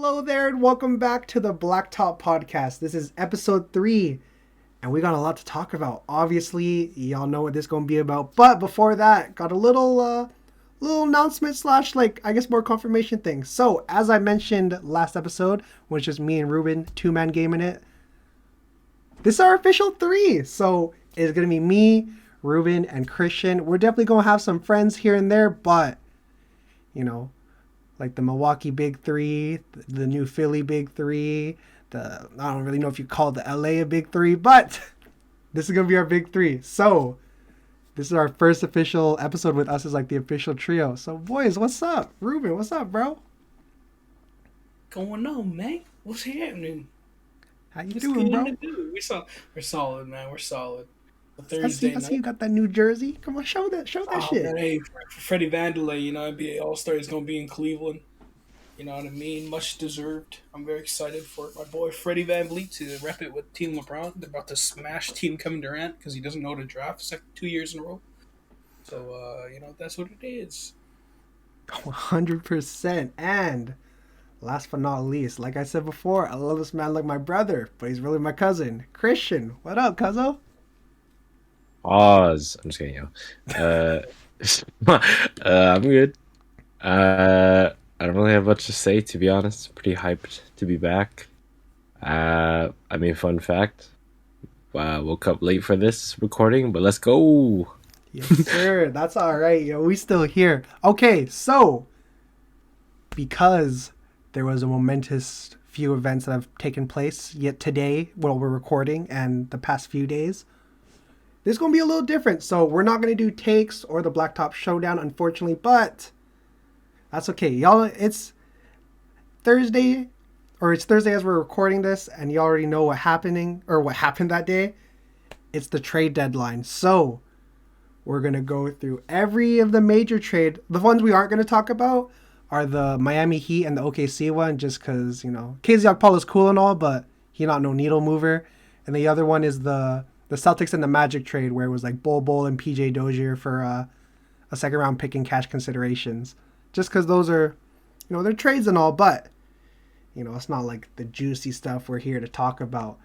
Hello there, and welcome back to the Blacktop podcast. This is episode 3, and we got a lot to talk about. Obviously, y'all know what this is going to be about. But before that, got a little announcement slash, I guess, more confirmation thing. So, as I mentioned last episode, which is me and Ruben, two-man game in it, this is our official 3. So, it's going to be me, Ruben, and Christian. We're definitely going to have some friends here and there, but, like the Milwaukee Big Three, the new Philly Big Three, I don't really know if you call the LA a Big Three, but this is going to be our Big Three. So, this is our first official episode with us as like the official trio. So, boys, what's up? Ruben, what's up, bro? Going on, man? What's happening? How you What's doing, good bro? to do? We're solid, man. We're solid. A I see, Thursday I see you night. got that new jersey. Come on, show that Oh shit. man, hey, for Freddie Vanderlei, NBA All Star is gonna be in Cleveland. You know what I mean? Much deserved. I'm very excited for my boy Freddie VanVleet to rep it with Team LeBron. They're about to smash Team Kevin Durant because he doesn't know how to draft 2 years in a row. So that's what it is. 100%. And last but not least, like I said before, I love this man like my brother, but he's really my cousin. Christian, what up, cuzzo? Pause. I'm just kidding, yo. Uh, I'm good. I don't really have much to say, to be honest. Pretty hyped to be back. Fun fact. Woke up late for this recording, but let's go. Yes, sir. That's all right, yo. We still here. Okay, so because there was a momentous few events that have taken place yet today while we're recording and the past few days, this is going to be a little different. So we're not going to do takes or the Blacktop Showdown, unfortunately, but that's okay. Y'all, it's Thursday, or it's Thursday as we're recording this, and you already know what happened that day. It's the trade deadline. So we're going to go through every of the major trade. The ones we aren't going to talk about are the Miami Heat and the OKC one, just because, KZ Okpala is cool and all, but he not no needle mover. And the other one is the Celtics and the Magic trade, where it was like Bol and PJ Dozier for a second round pick and cash considerations. Just because those are, they're trades and all, but, it's not like the juicy stuff we're here to talk about.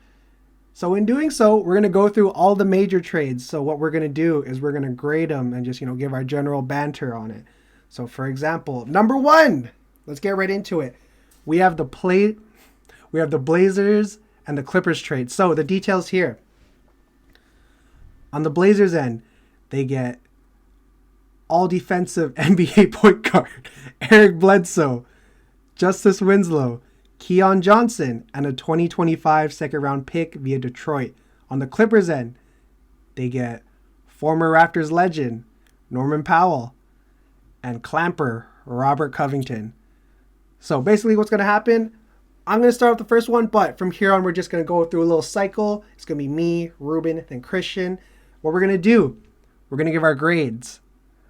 So in doing so, we're going to go through all the major trades. So what we're going to do is we're going to grade them and just, give our general banter on it. So for example, number 1, let's get right into it. We have the Blazers and the Clippers trade. So the details here. On the Blazers end, they get all defensive NBA point guard Eric Bledsoe, Justice Winslow, Keon Johnson, and a 2025 second round pick via Detroit. On the Clippers end, they get former Raptors legend Norman Powell and Clamper Robert Covington. So basically what's going to happen, I'm going to start with the first one, but from here on we're just going to go through a little cycle. It's going to be me, Ruben, then Christian. What we're going to do, we're going to give our grades.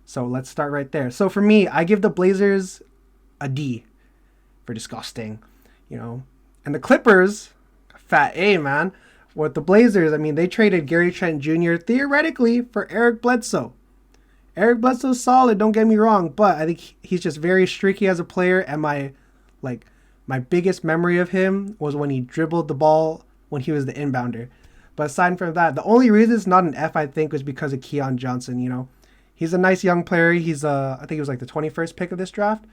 So let's start right there. So for me, I give the Blazers a D for disgusting, And the Clippers, fat A, man. With the Blazers, they traded Gary Trent Jr. theoretically for Eric Bledsoe. Eric Bledsoe's solid, don't get me wrong, but I think he's just very streaky as a player, and my biggest memory of him was when he dribbled the ball when he was the inbounder. But aside from that, the only reason it's not an F, I think, was because of Keon Johnson, He's a nice young player. He's I think he was like the 21st pick of this draft.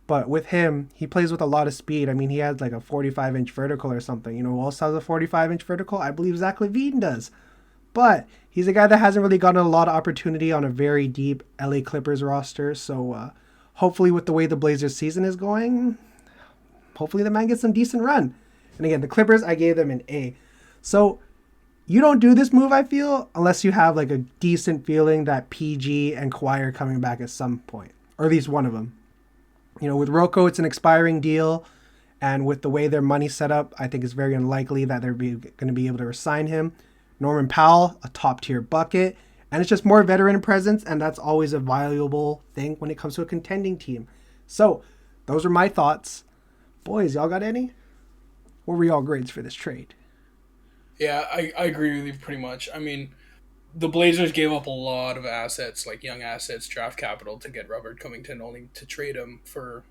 But with him, he plays with a lot of speed. He has like a 45-inch vertical or something. Who else has a 45-inch vertical? I believe Zach LaVine does. But he's a guy that hasn't really gotten a lot of opportunity on a very deep LA Clippers roster. So hopefully with the way the Blazers season is going, hopefully the man gets some decent run. And again, the Clippers, I gave them an A. So you don't do this move, I feel, unless you have like a decent feeling that PG and Kawhi are coming back at some point, or at least one of them. With Rocco, it's an expiring deal, and with the way their money's set up, I think it's very unlikely that they're going to be able to resign him. Norman Powell, a top-tier bucket, and it's just more veteran presence, and that's always a valuable thing when it comes to a contending team. So, those are my thoughts. Boys, y'all got any? What were y'all grades for this trade? Yeah, I agree with you pretty much. The Blazers gave up a lot of assets, like young assets, draft capital, to get Robert Covington, only to trade him for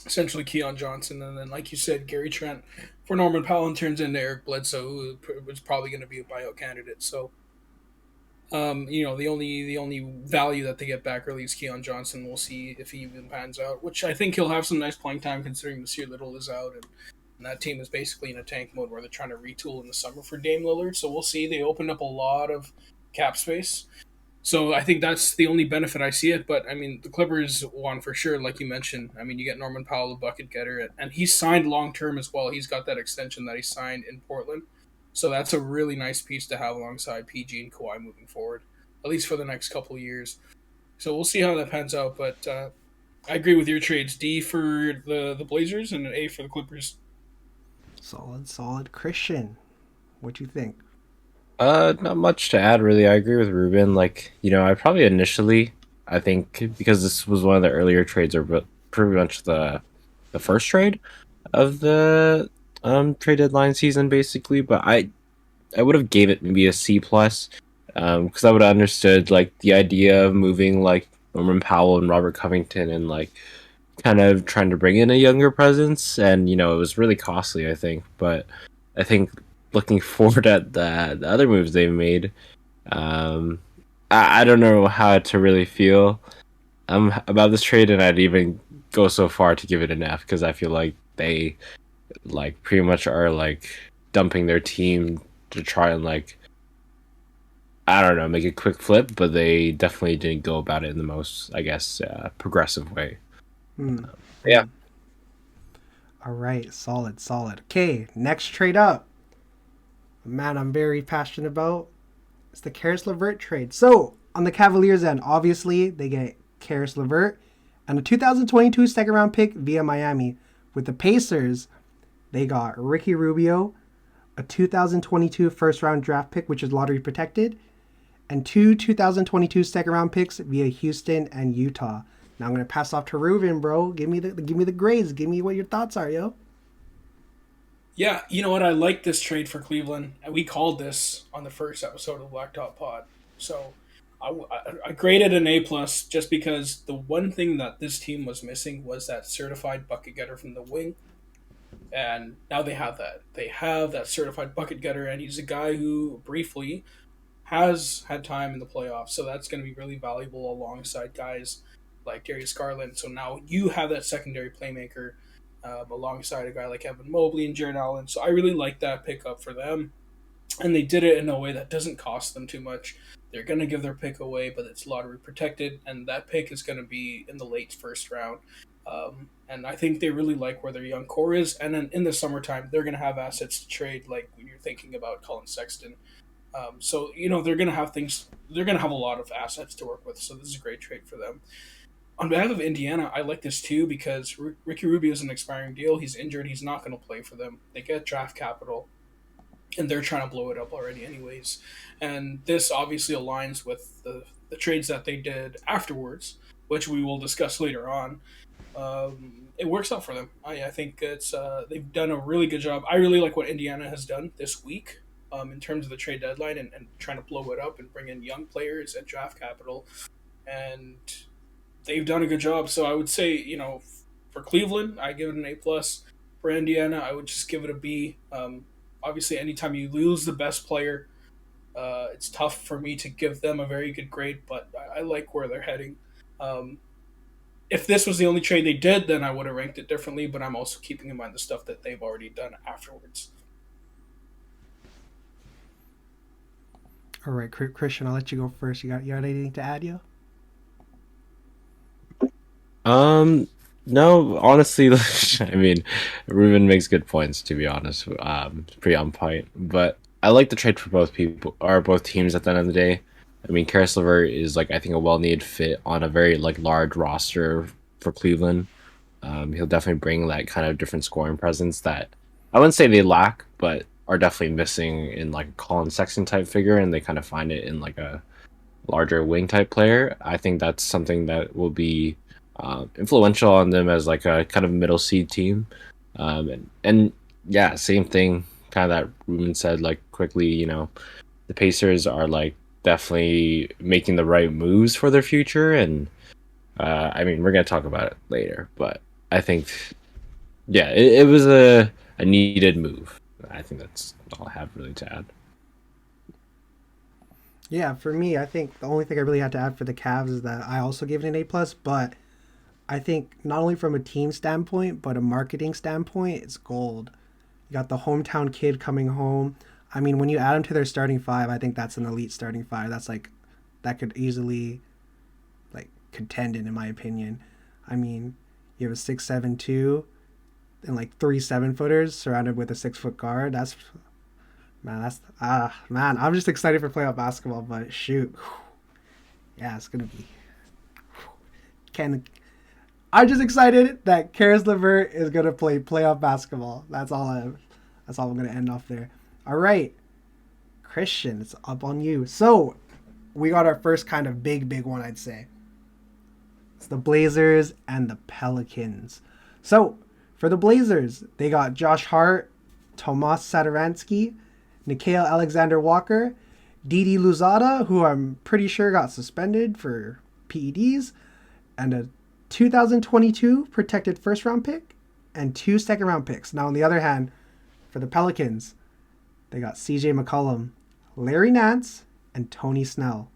essentially Keon Johnson, and then like you said, Gary Trent for Norman Powell and turns into Eric Bledsoe, who was probably going to be a buyout candidate. So, the only value that they get back early is Keon Johnson. We'll see if he even pans out, which I think he'll have some nice playing time considering Nasir Little is out, and that team is basically in a tank mode where they're trying to retool in the summer for Dame Lillard. So we'll see. They opened up a lot of cap space. So I think that's the only benefit I see it. But I mean, the Clippers won for sure, like you mentioned. I mean, you get Norman Powell, the bucket getter, and he's signed long term as well. He's got that extension that he signed in Portland, so that's a really nice piece to have alongside PG and Kawhi moving forward, at least for the next couple of years. So we'll see how that pans out. But I agree with your trades: D for the Blazers and an A for the Clippers. Solid. Christian, what you think? Not much to add really. I agree with Ruben. Like, I probably initially, I think because this was one of the earlier trades, or pretty much the first trade of the trade deadline season, basically. But I would have gave it maybe a C plus, because I would have understood like the idea of moving like Norman Powell and Robert Covington and like kind of trying to bring in a younger presence, and it was really costly, I think. But I think looking forward at the other moves they've made, I don't know how to really feel about this trade, and I'd even go so far to give it an F because I feel like they like pretty much are like dumping their team to try and like, I don't know, make a quick flip, but they definitely didn't go about it in the most, I guess, progressive way. Yeah. All right, solid. Okay, next trade up. Man, I'm very passionate about. It's the Keras Levert trade. So on the Cavaliers end, obviously they get Keras Levert and a 2022 second round pick via Miami. With the Pacers, they got Ricky Rubio, a 2022 first round draft pick, which is lottery protected, and two 2022 second round picks via Houston and Utah. Now I'm gonna pass off to Ruben, bro. Give me the grades. Give me what your thoughts are, yo. Yeah, you know what? I like this trade for Cleveland, and we called this on the first episode of the Blacktop Pod. So I graded an A plus just because the one thing that this team was missing was that certified bucket getter from the wing, and now they have that. They have that certified bucket getter, and he's a guy who briefly has had time in the playoffs, so that's going to be really valuable alongside guys like Darius Garland. So now you have that secondary playmaker alongside a guy like Evan Mobley and Jared Allen. So I really like that pickup for them. And they did it in a way that doesn't cost them too much. They're going to give their pick away, but it's lottery protected, and that pick is going to be in the late first round. And I think they really like where their young core is. And then in the summertime, they're going to have assets to trade, like when you're thinking about Colin Sexton. So, they're going to have they're going to have a lot of assets to work with. So this is a great trade for them. On behalf of Indiana, I like this too because Ricky Rubio is an expiring deal. He's injured. He's not going to play for them. They get draft capital, and they're trying to blow it up already anyways. And this obviously aligns with the trades that they did afterwards, which we will discuss later on. It works out for them. I think they've done a really good job. I really like what Indiana has done this week in terms of the trade deadline and trying to blow it up and bring in young players and draft capital. And they've done a good job. So I would say, for Cleveland, I give it an A plus. For Indiana, I would just give it a B. Obviously, anytime you lose the best player, it's tough for me to give them a very good grade, but I like where they're heading. If this was the only trade they did, then I would have ranked it differently, but I'm also keeping in mind the stuff that they've already done afterwards. All right, Christian, I'll let you go first. You got anything to add, yo? No, honestly, I mean, Ruben makes good points, to be honest. Pretty on point. But I like the trade for both teams at the end of the day. I mean, Keras Levert is like, I think, a well-needed fit on a very like large roster for Cleveland. He'll definitely bring that kind of different scoring presence that I wouldn't say they lack, but are definitely missing in like a Colin Sexton type figure, and they kind of find it in like a larger wing type player. I think that's something that will be influential on them as like a kind of middle seed team. And yeah, same thing kind of that Ruben said, like quickly, the Pacers are like definitely making the right moves for their future. And I mean, we're going to talk about it later, but I think, yeah, it was a needed move. I think that's all I have really to add. Yeah, for me, I think the only thing I really had to add for the Cavs is that I also gave it an A plus, but I think not only from a team standpoint, but a marketing standpoint, it's gold. You got the hometown kid coming home. I mean, when you add him to their starting five, I think that's an elite starting five. That's like that could easily like contend in my opinion. I mean, you have a 6'7" 2" and like 3 7-footers surrounded with a 6 foot guard. That's man, that's man. I'm just excited for playoff basketball, but shoot, yeah, it's gonna be. Can I'm just excited that Keras Levert is gonna play playoff basketball. That's all. That's all I'm gonna end off there. All right, Christian, it's up on you. So we got our first kind of big one, I'd say. It's the Blazers and the Pelicans. So for the Blazers, they got Josh Hart, Tomas Satoransky, Nickeil Alexander-Walker, Didi Luzada, who I'm pretty sure got suspended for PEDs, and a 2022 protected first round pick and 2 second round picks. Now, on the other hand, for the Pelicans, they got CJ McCollum, Larry Nance, and Tony Snell.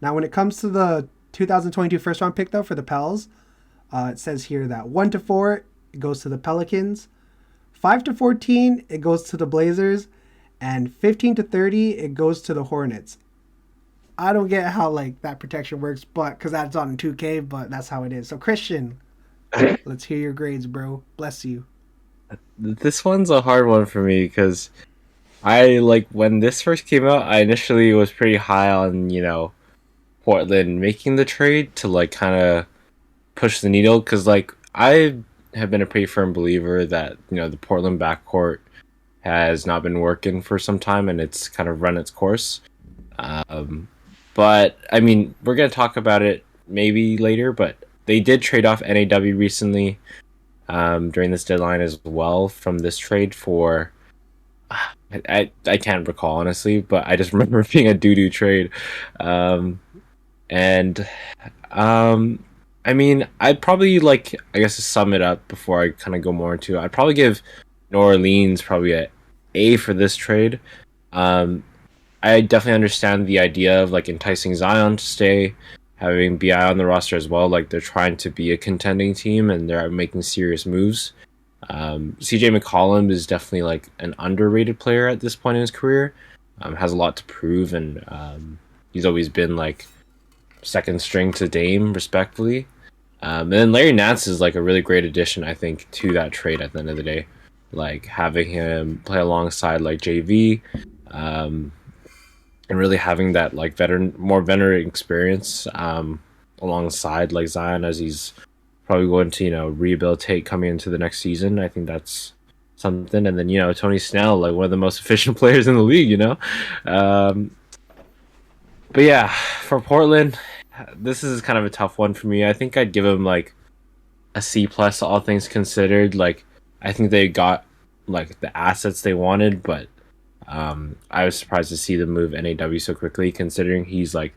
Now, when it comes to the 2022 first round pick, though, for the Pels, it says here that 1 to 4, it goes to the Pelicans, 5 to 14, it goes to the Blazers, and 15 to 30, it goes to the Hornets. I don't get how like that protection works, but because that's on 2K, but that's how it is. So Christian, let's hear your grades, bro. Bless you. This one's a hard one for me because I like when this first came out. I initially was pretty high on Portland making the trade to like kind of push the needle because like I have been a pretty firm believer that the Portland backcourt has not been working for some time and it's kind of run its course. But I mean, we're gonna talk about it maybe later. But they did trade off NAW recently during this deadline as well from this trade for I can't recall honestly, but I just remember it being a doo-doo trade. And I mean, I'd probably I guess to sum it up before I kind of go more into it, I'd probably give New Orleans probably a A for this trade. I definitely understand the idea of like enticing Zion to stay, having BI on the roster as well. Like they're trying to be a contending team and they're making serious moves. CJ McCollum is definitely like an underrated player at this point in his career. Has a lot to prove and he's always been like second string to Dame respectfully. And then Larry Nance is like a really great addition, I think, to that trade at the end of the day. Like having him play alongside like JV, and really having that like more veteran experience alongside like Zion as he's probably going to rehabilitate coming into the next season. I think that's something. And then Tony Snell, like one of the most efficient players in the league. But yeah, for Portland, this is kind of a tough one for me. I think I'd give him like a C plus, all things considered. Like I think they got like the assets they wanted, but I was surprised to see them move NAW so quickly, considering he's like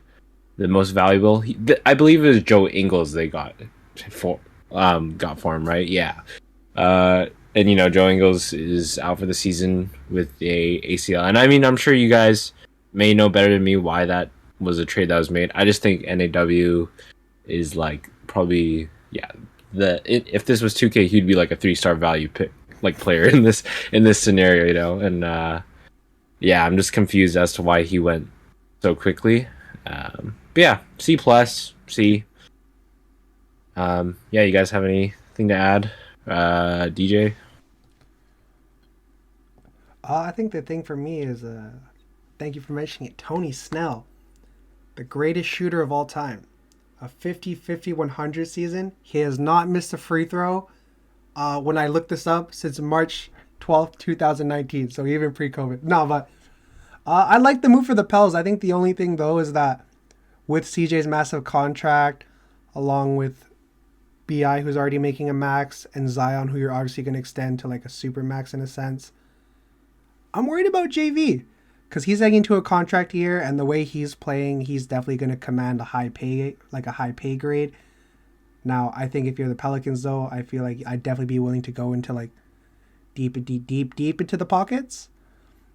the most valuable. I believe it was Joe Ingles they got for him, right? Yeah. And Joe Ingles is out for the season with a ACL, and I mean I'm sure you guys may know better than me why that was a trade that was made. I just think NAW is like probably if this was 2K, he'd be like a 3-star value pick like player in this scenario, and I'm just confused as to why he went so quickly. But yeah, C plus, C. You guys have anything to add, DJ? I think the thing for me is, thank you for mentioning it, Tony Snell, the greatest shooter of all time. A 50-50-100 season. He has not missed a free throw when I looked this up since March 12th, 2019. So even pre-COVID. No, but I like the move for the Pels. I think the only thing, though, is that with CJ's massive contract, along with BI, who's already making a max, and Zion, who you're obviously going to extend to like a super max in a sense, I'm worried about JV because he's heading into a contract year, and the way he's playing, he's definitely going to command a high pay grade. Now, I think if you're the Pelicans, though, I feel like I'd definitely be willing to go into like deep into the pockets.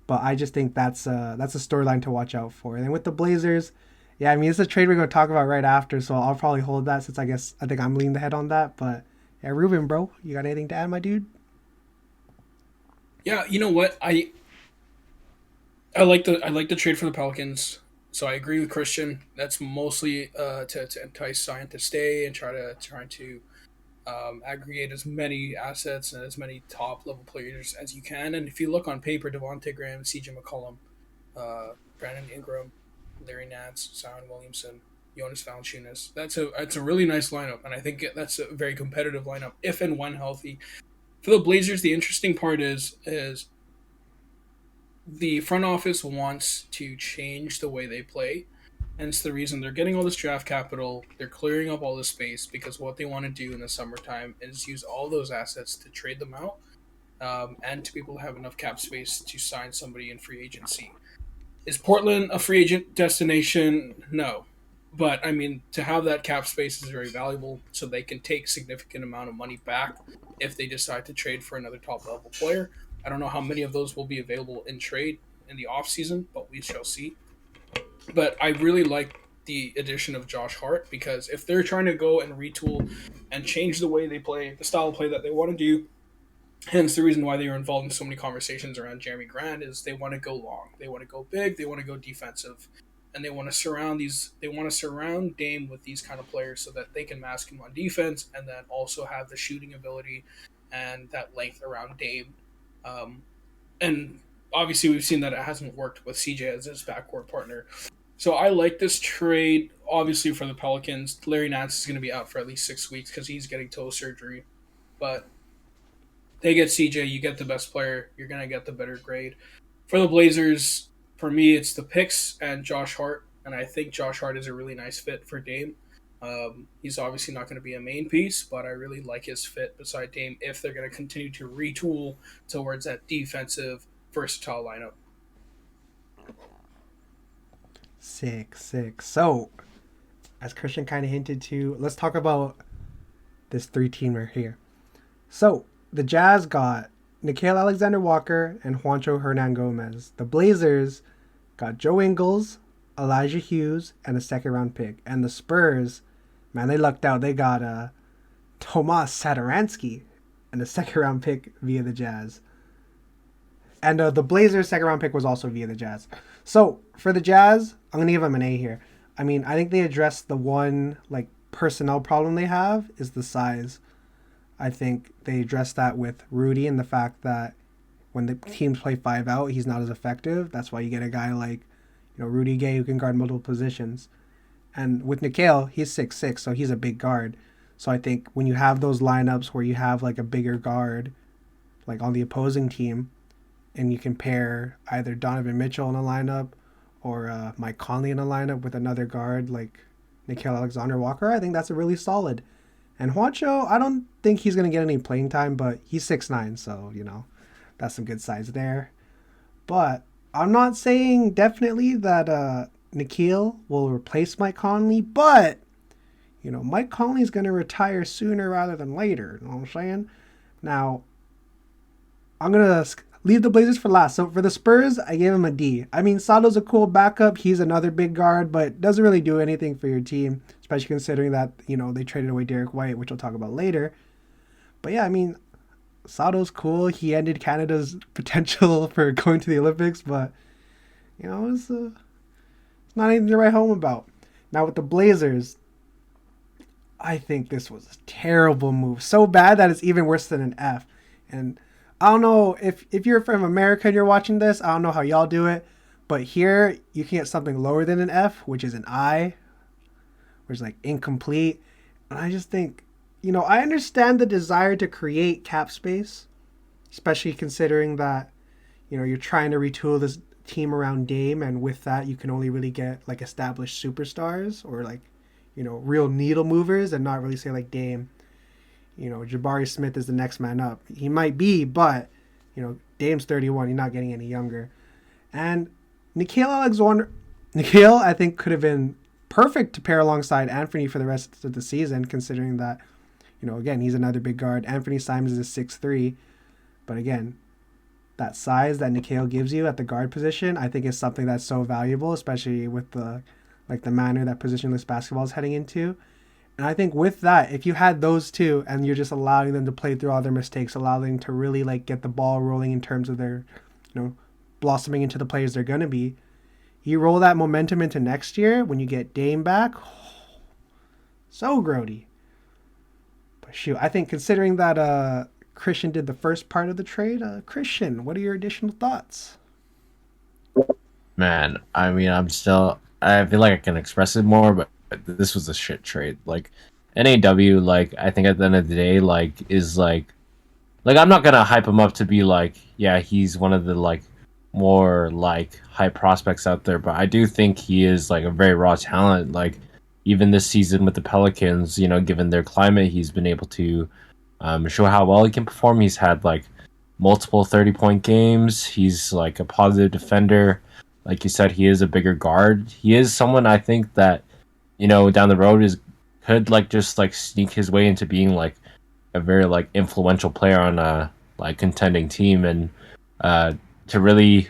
But I just think that's a storyline to watch out for. And then with the Blazers, yeah, I mean it's a trade we're going to talk about right after, so I'll probably hold that since I think I'm leaning the head on that. But yeah, Ruben, bro, you got anything to add, my dude? Yeah, you know what? I like the trade for the Pelicans. So I agree with Christian. That's mostly to entice Zion to stay and try to aggregate as many assets and as many top level players as you can. And if you look on paper, Devontae Graham, C.J. McCollum, Brandon Ingram, Larry Nance, Zion Williamson, Jonas Valanciunas. That's a really nice lineup, and I think that's a very competitive lineup if and when healthy. For the Blazers, the interesting part is the front office wants to change the way they play. And it's the reason they're getting all this draft capital. They're clearing up all this space because what they want to do in the summertime is use all those assets to trade them out, and to be able to have enough cap space to sign somebody in free agency. Is Portland a free agent destination? No. But, I mean, to have that cap space is very valuable, so they can take significant amount of money back if they decide to trade for another top-level player. I don't know how many of those will be available in trade in the offseason, but we shall see. But I really like the addition of Josh Hart because if they're trying to go and retool and change the way they play, the style of play that they want to do, hence the reason why they were involved in so many conversations around Jeremy Grant is they want to go long, they want to go big, they want to go defensive, and they want to surround Dame with these kind of players so that they can mask him on defense and then also have the shooting ability and that length around Dame. And obviously we've seen that it hasn't worked with CJ as his backcourt partner. So I like this trade. Obviously for the Pelicans, Larry Nance is going to be out for at least 6 weeks because he's getting toe surgery. But they get CJ, you get the best player, you're going to get the better grade. For the Blazers, for me, it's the picks and Josh Hart. And I think Josh Hart is a really nice fit for Dame. He's obviously not going to be a main piece, but I really like his fit beside Dame if they're going to continue to retool towards that defensive, versatile lineup. Sick. So, as Christian kind of hinted to, let's talk about this three-teamer here. So, the Jazz got Nickeil Alexander-Walker and Juancho Hernan-Gomez. The Blazers got Joe Ingles, Elijah Hughes, and a second-round pick. And the Spurs, man, they lucked out. They got Tomas Satoransky and a second-round pick via the Jazz. And the Blazers' second-round pick was also via the Jazz. So, for the Jazz, I'm going to give them an A here. I mean, I think they addressed the one, like, personnel problem they have is the size. I think they addressed that with Rudy and the fact that when the teams play 5 out, he's not as effective. That's why you get a guy like, Rudy Gay who can guard multiple positions. And with Nickeil, he's 6'6", so he's a big guard. So I think when you have those lineups where you have like a bigger guard, like on the opposing team, and you can pair either Donovan Mitchell in a lineup or Mike Conley in a lineup with another guard like Nickeil Alexander-Walker, I think that's a really solid. And Juancho, I don't think he's going to get any playing time, but he's 6'9", so, that's some good size there. But I'm not saying definitely that Nickeil will replace Mike Conley, but, Mike Conley's going to retire sooner rather than later. You know what I'm saying? Now, I'm going to leave the Blazers for last. So for the Spurs, I gave him a D. I mean, Sato's a cool backup. He's another big guard, but doesn't really do anything for your team, especially considering that, they traded away Derek White, which we'll talk about later. But yeah, I mean, Sato's cool. He ended Canada's potential for going to the Olympics, but, it's not anything to write home about. Now with the Blazers, I think this was a terrible move. So bad that it's even worse than an F. And I don't know if you're from America and you're watching this, I don't know how y'all do it, but here you can get something lower than an F, which is an I, which is like incomplete. And I just think, I understand the desire to create cap space, especially considering that, you're trying to retool this team around Dame, and with that you can only really get like established superstars or like, real needle movers and not really say like Dame. Jabari Smith is the next man up. He might be, but, Dame's 31. He's not getting any younger. And Nickeil, I think, could have been perfect to pair alongside Anthony for the rest of the season, considering that, again, he's another big guard. Anthony Simons is 6'3", but again, that size that Nikhil gives you at the guard position, I think is something that's so valuable, especially with the manner that positionless basketball is heading into. And I think with that, if you had those two and you're just allowing them to play through all their mistakes, allowing them to really get the ball rolling in terms of their, blossoming into the players they're going to be, you roll that momentum into next year when you get Dame back, so grody. But shoot, I think considering that Christian did the first part of the trade, Christian, what are your additional thoughts? Man, I mean, I feel like I can express it more, but this was a shit trade. NAW, I think at the end of the day, is I'm not gonna hype him up to be yeah, he's one of the more high prospects out there, but I do think he is a very raw talent. Even this season with the Pelicans, given their climate, he's been able to show how well he can perform. He's had multiple 30-point games. He's a positive defender. Like you said, he is a bigger guard. He is someone I think that down the road could just sneak his way into being a very influential player on a contending team, and to really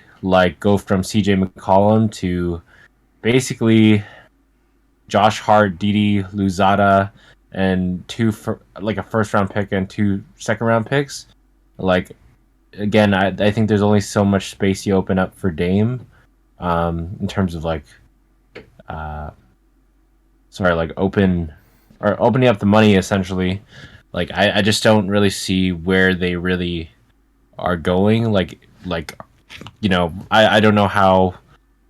go from CJ McCollum to basically Josh Hart, Didi Luzada, and a first round pick and 2 second round picks. Again, I think there's only so much space you open up for Dame, in terms of opening up the money essentially. I just don't really see where they really are going. I don't know how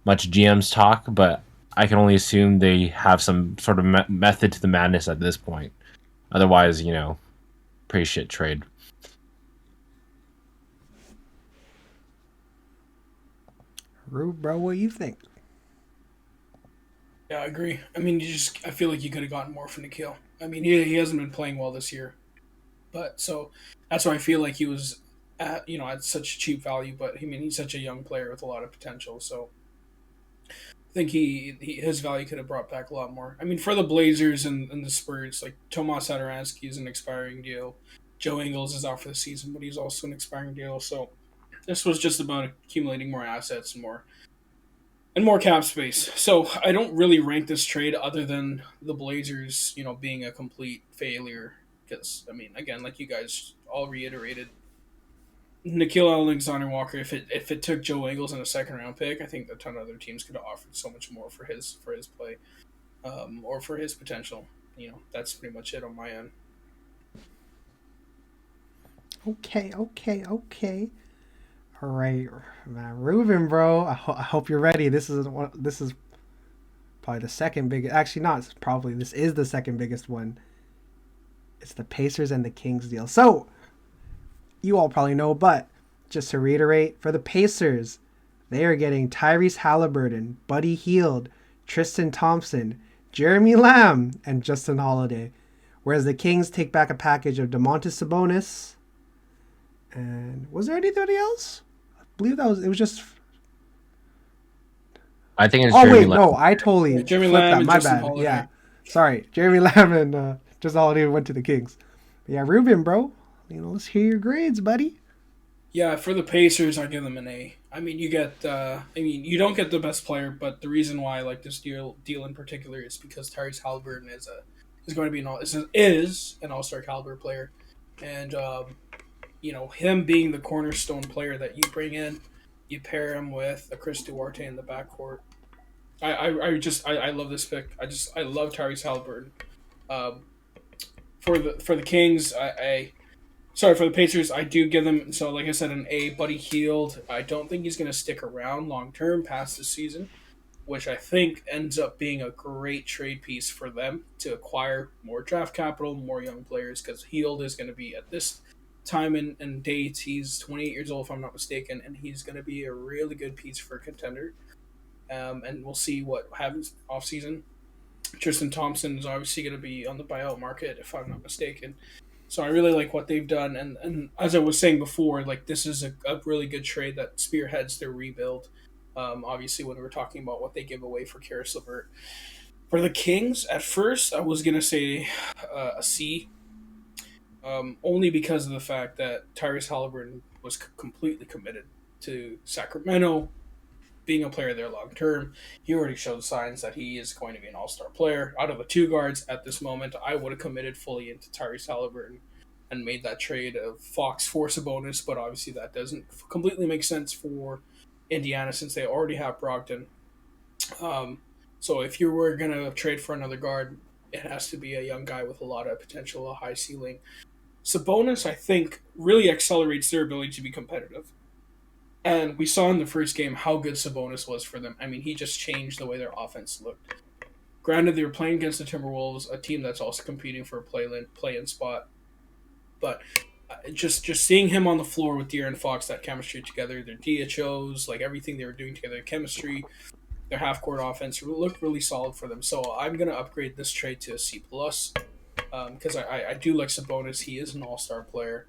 much GMs talk, but I can only assume they have some sort of method to the madness at this point. Otherwise, pretty shit trade. Rube, bro, what do you think? Yeah, I agree. I mean, I feel like you could have gotten more from Nikhil. I mean, he hasn't been playing well this year, but so that's why I feel like he was at such cheap value. But I mean, he's such a young player with a lot of potential. So I think his value could have brought back a lot more. I mean, for the Blazers and the Spurs, Tomas Satoransky is an expiring deal. Joe Ingles is out for the season, but he's also an expiring deal. So this was just about accumulating more assets and more cap space. So I don't really rank this trade other than the Blazers, being a complete failure. Because, I mean, again, like you guys all reiterated, Nikhil Alexander-Walker, if it took Joe Ingles in a second round pick, I think a ton of other teams could have offered so much more for his play, or for his potential. That's pretty much it on my end. Okay. All right, Reuben, bro. I hope you're ready. This is probably the second biggest. Actually, not probably. This is the second biggest one. It's the Pacers and the Kings deal. So, you all probably know, but just to reiterate, for the Pacers, they are getting Tyrese Halliburton, Buddy Hield, Tristan Thompson, Jeremy Lamb, and Justin Holiday. Whereas the Kings take back a package of Domantas Sabonis. And was there anybody else? I believe it was just. I think it's. Jeremy Lamb. No, I totally Jeremy flipped Lamb that. My Justin bad. Holiday. Yeah, sorry, Jeremy Lamb and Justin Holiday went to the Kings. But yeah, Reuben, bro. Let's hear your grades, buddy. Yeah, for the Pacers, I give them an A. I mean, you don't get the best player, but the reason why I like this deal in particular is because Tyrese Halliburton is going to be an all-star caliber player, and him being the cornerstone player that you bring in, you pair him with a Chris Duarte in the backcourt. I love this pick. I love Tyrese Halliburton. For the Kings, for the Pacers, I do give them, so like I said, an A. Buddy Hield, I don't think he's going to stick around long term past this season, which I think ends up being a great trade piece for them to acquire more draft capital, more young players, because Hield is going to be, at this time and dates, he's 28 years old if I'm not mistaken, and he's going to be a really good piece for a contender. And we'll see what happens off season. Tristan Thompson is obviously going to be on the buyout market if I'm not mistaken. So I really like what they've done, and as I was saying before, this is a really good trade that spearheads their rebuild. Obviously, when we were talking about what they give away for Keras Levert For the Kings, at first I was gonna say a C, only because of the fact that Tyrese Halliburton was completely committed to Sacramento, being a player there long term. He already showed signs that he is going to be an all star player. Out of the two guards at this moment, I would have committed fully into Tyrese Halliburton and made that trade of Fox for Sabonis, but obviously that doesn't completely make sense for Indiana since they already have Brogdon. Um, so if you were going to trade for another guard, it has to be a young guy with a lot of potential, a high ceiling. Sabonis, I think, really accelerates their ability to be competitive. And we saw in the first game how good Sabonis was for them. I mean, he just changed the way their offense looked. Granted, they were playing against the Timberwolves, a team that's also competing for a play-in spot. But just seeing him on the floor with De'Aaron Fox, that chemistry together, their DHOs, like everything they were doing together, chemistry, their half-court offense looked really solid for them. So I'm going to upgrade this trade to a C+, because I do like Sabonis. He is an all-star player.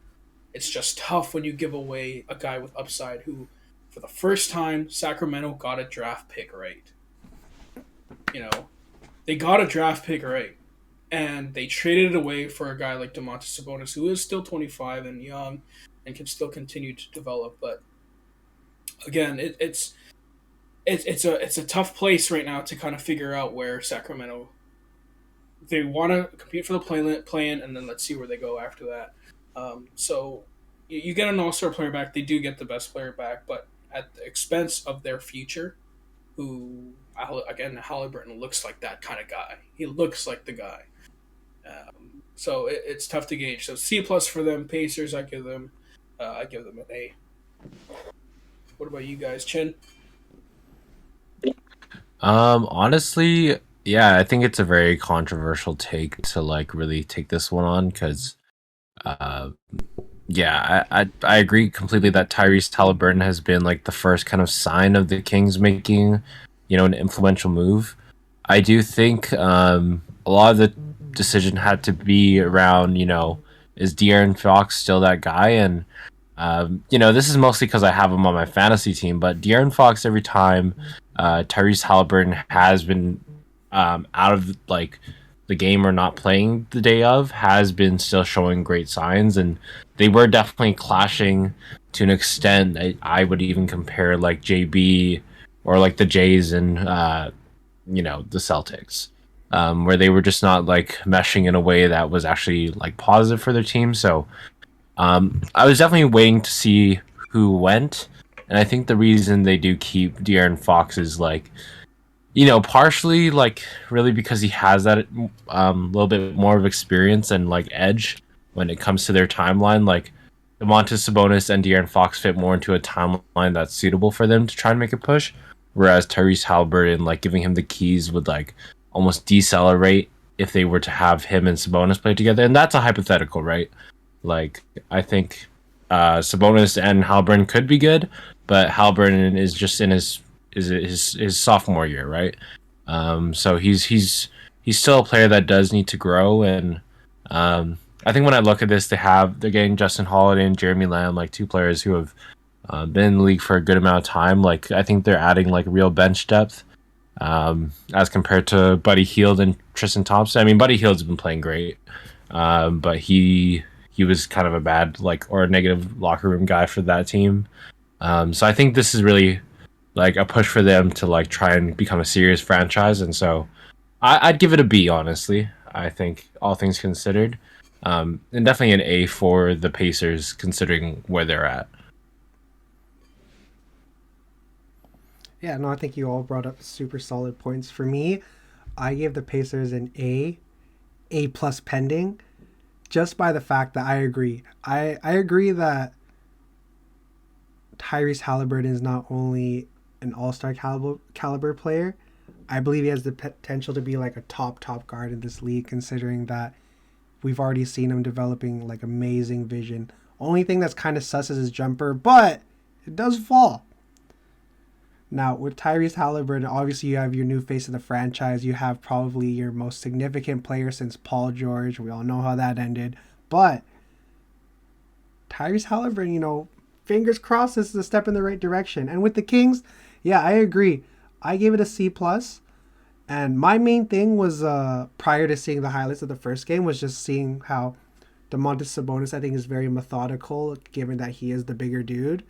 It's just tough when you give away a guy with upside who, for the first time, Sacramento got a draft pick right. You know, they got a draft pick right. And they traded it away for a guy like Domantas Sabonis, who is still 25 and young and can still continue to develop. But again, it's a tough place right now to kind of figure out where Sacramento, they want to compete for the play-in, and then let's see where they go after that. So you get an all-star player back. They do get the best player back, but at the expense of their future, who, again, Halliburton looks like that kind of guy. He looks like the guy. So it's tough to gauge. So C+ for them. Pacers, I give them an A. What about you guys, Chin? Honestly, yeah, I think it's a very controversial take to like really take this one on because, uh, yeah, I agree completely that Tyrese Halliburton has been like the first kind of sign of the Kings making, an influential move. I do think a lot of the decision had to be around, is De'Aaron Fox still that guy? And this is mostly because I have him on my fantasy team, but De'Aaron Fox every time Tyrese Halliburton has been out of like the game or not playing the day of, has been still showing great signs, and they were definitely clashing to an extent. I would even compare like JB or like the Jays and the Celtics, where they were just not like meshing in a way that was actually like positive for their team. So I was definitely waiting to see who went, and I think the reason they do keep De'Aaron Fox is like, partially like really because he has that little bit more of experience and like edge when it comes to their timeline. Like Domantas Sabonis and De'Aaron Fox fit more into a timeline that's suitable for them to try and make a push, whereas Tyrese Halliburton, like giving him the keys would like almost decelerate if they were to have him and Sabonis play together. And that's a hypothetical, right? Like I think Sabonis and Halliburton could be good, but Halliburton is just in his sophomore year, right? So he's still a player that does need to grow, and I think when I look at this, they're getting Justin Holiday and Jeremy Lamb, like two players who have been in the league for a good amount of time. Like I think they're adding like real bench depth as compared to Buddy Hield and Tristan Thompson. I mean, Buddy Hield's been playing great, but he was kind of a bad or a negative locker room guy for that team. So I think this is really like a push for them to like try and become a serious franchise, and so I'd give it a B, honestly. I think all things considered, and definitely an A for the Pacers considering where they're at. Yeah, no, I think you all brought up super solid points. For me, I gave the Pacers an A plus pending, just by the fact that I agree. I agree that Tyrese Halliburton is not only an all-star caliber player, I believe he has the potential to be like a top guard in this league, considering that we've already seen him developing like amazing vision. Only thing that's kind of sus is his jumper, but it does fall. Now, with Tyrese Halliburton, obviously you have your new face of the franchise. You have probably your most significant player since Paul George. We all know how that ended. But Tyrese Halliburton, fingers crossed this is a step in the right direction. And with the Kings, yeah, I agree. I gave it a C+. And my main thing was prior to seeing the highlights of the first game was just seeing how Domantas Sabonis I think is very methodical, given that he is the bigger dude.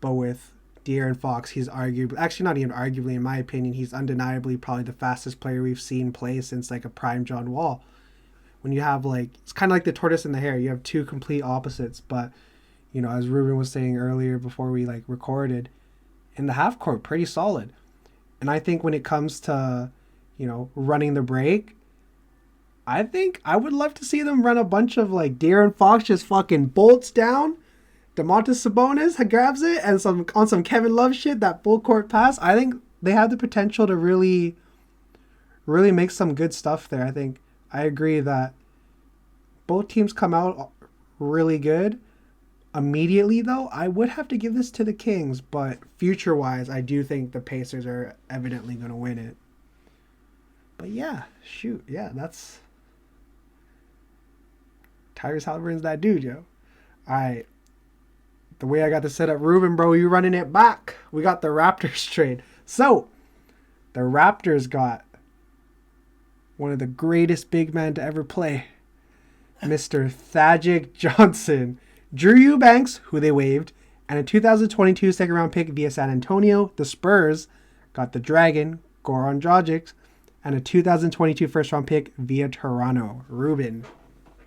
But with De'Aaron Fox, he's arguably, actually not even arguably, in my opinion, he's undeniably probably the fastest player we've seen play since like a prime John Wall. When you have like, it's kind of like the tortoise and the hare. You have two complete opposites, but you know, as Ruben was saying earlier before we like recorded, in the half court, pretty solid. And I think when it comes to, you know, running the break, I think I would love to see them run a bunch of like De'Aaron Fox just fucking bolts down. Domantas Sabonis grabs it and some on some Kevin Love shit, that full court pass. I think they have the potential to really, really make some good stuff there. I think I agree that both teams come out really good. Immediately, though, I would have to give this to the Kings, but future-wise, I do think the Pacers are evidently going to win it. But yeah, shoot, yeah, that's Tyrese Halliburton's that dude, yo. All right, the way I got to set up Ruben, bro, you running it back. We got the Raptors trade. So, the Raptors got one of the greatest big men to ever play, Mr. Thagic Johnson. Drew Eubanks, who they waived, and a 2022 second-round pick via San Antonio. The Spurs got the Dragon, Goran Dragic, and a 2022 first-round pick via Toronto. Ruben,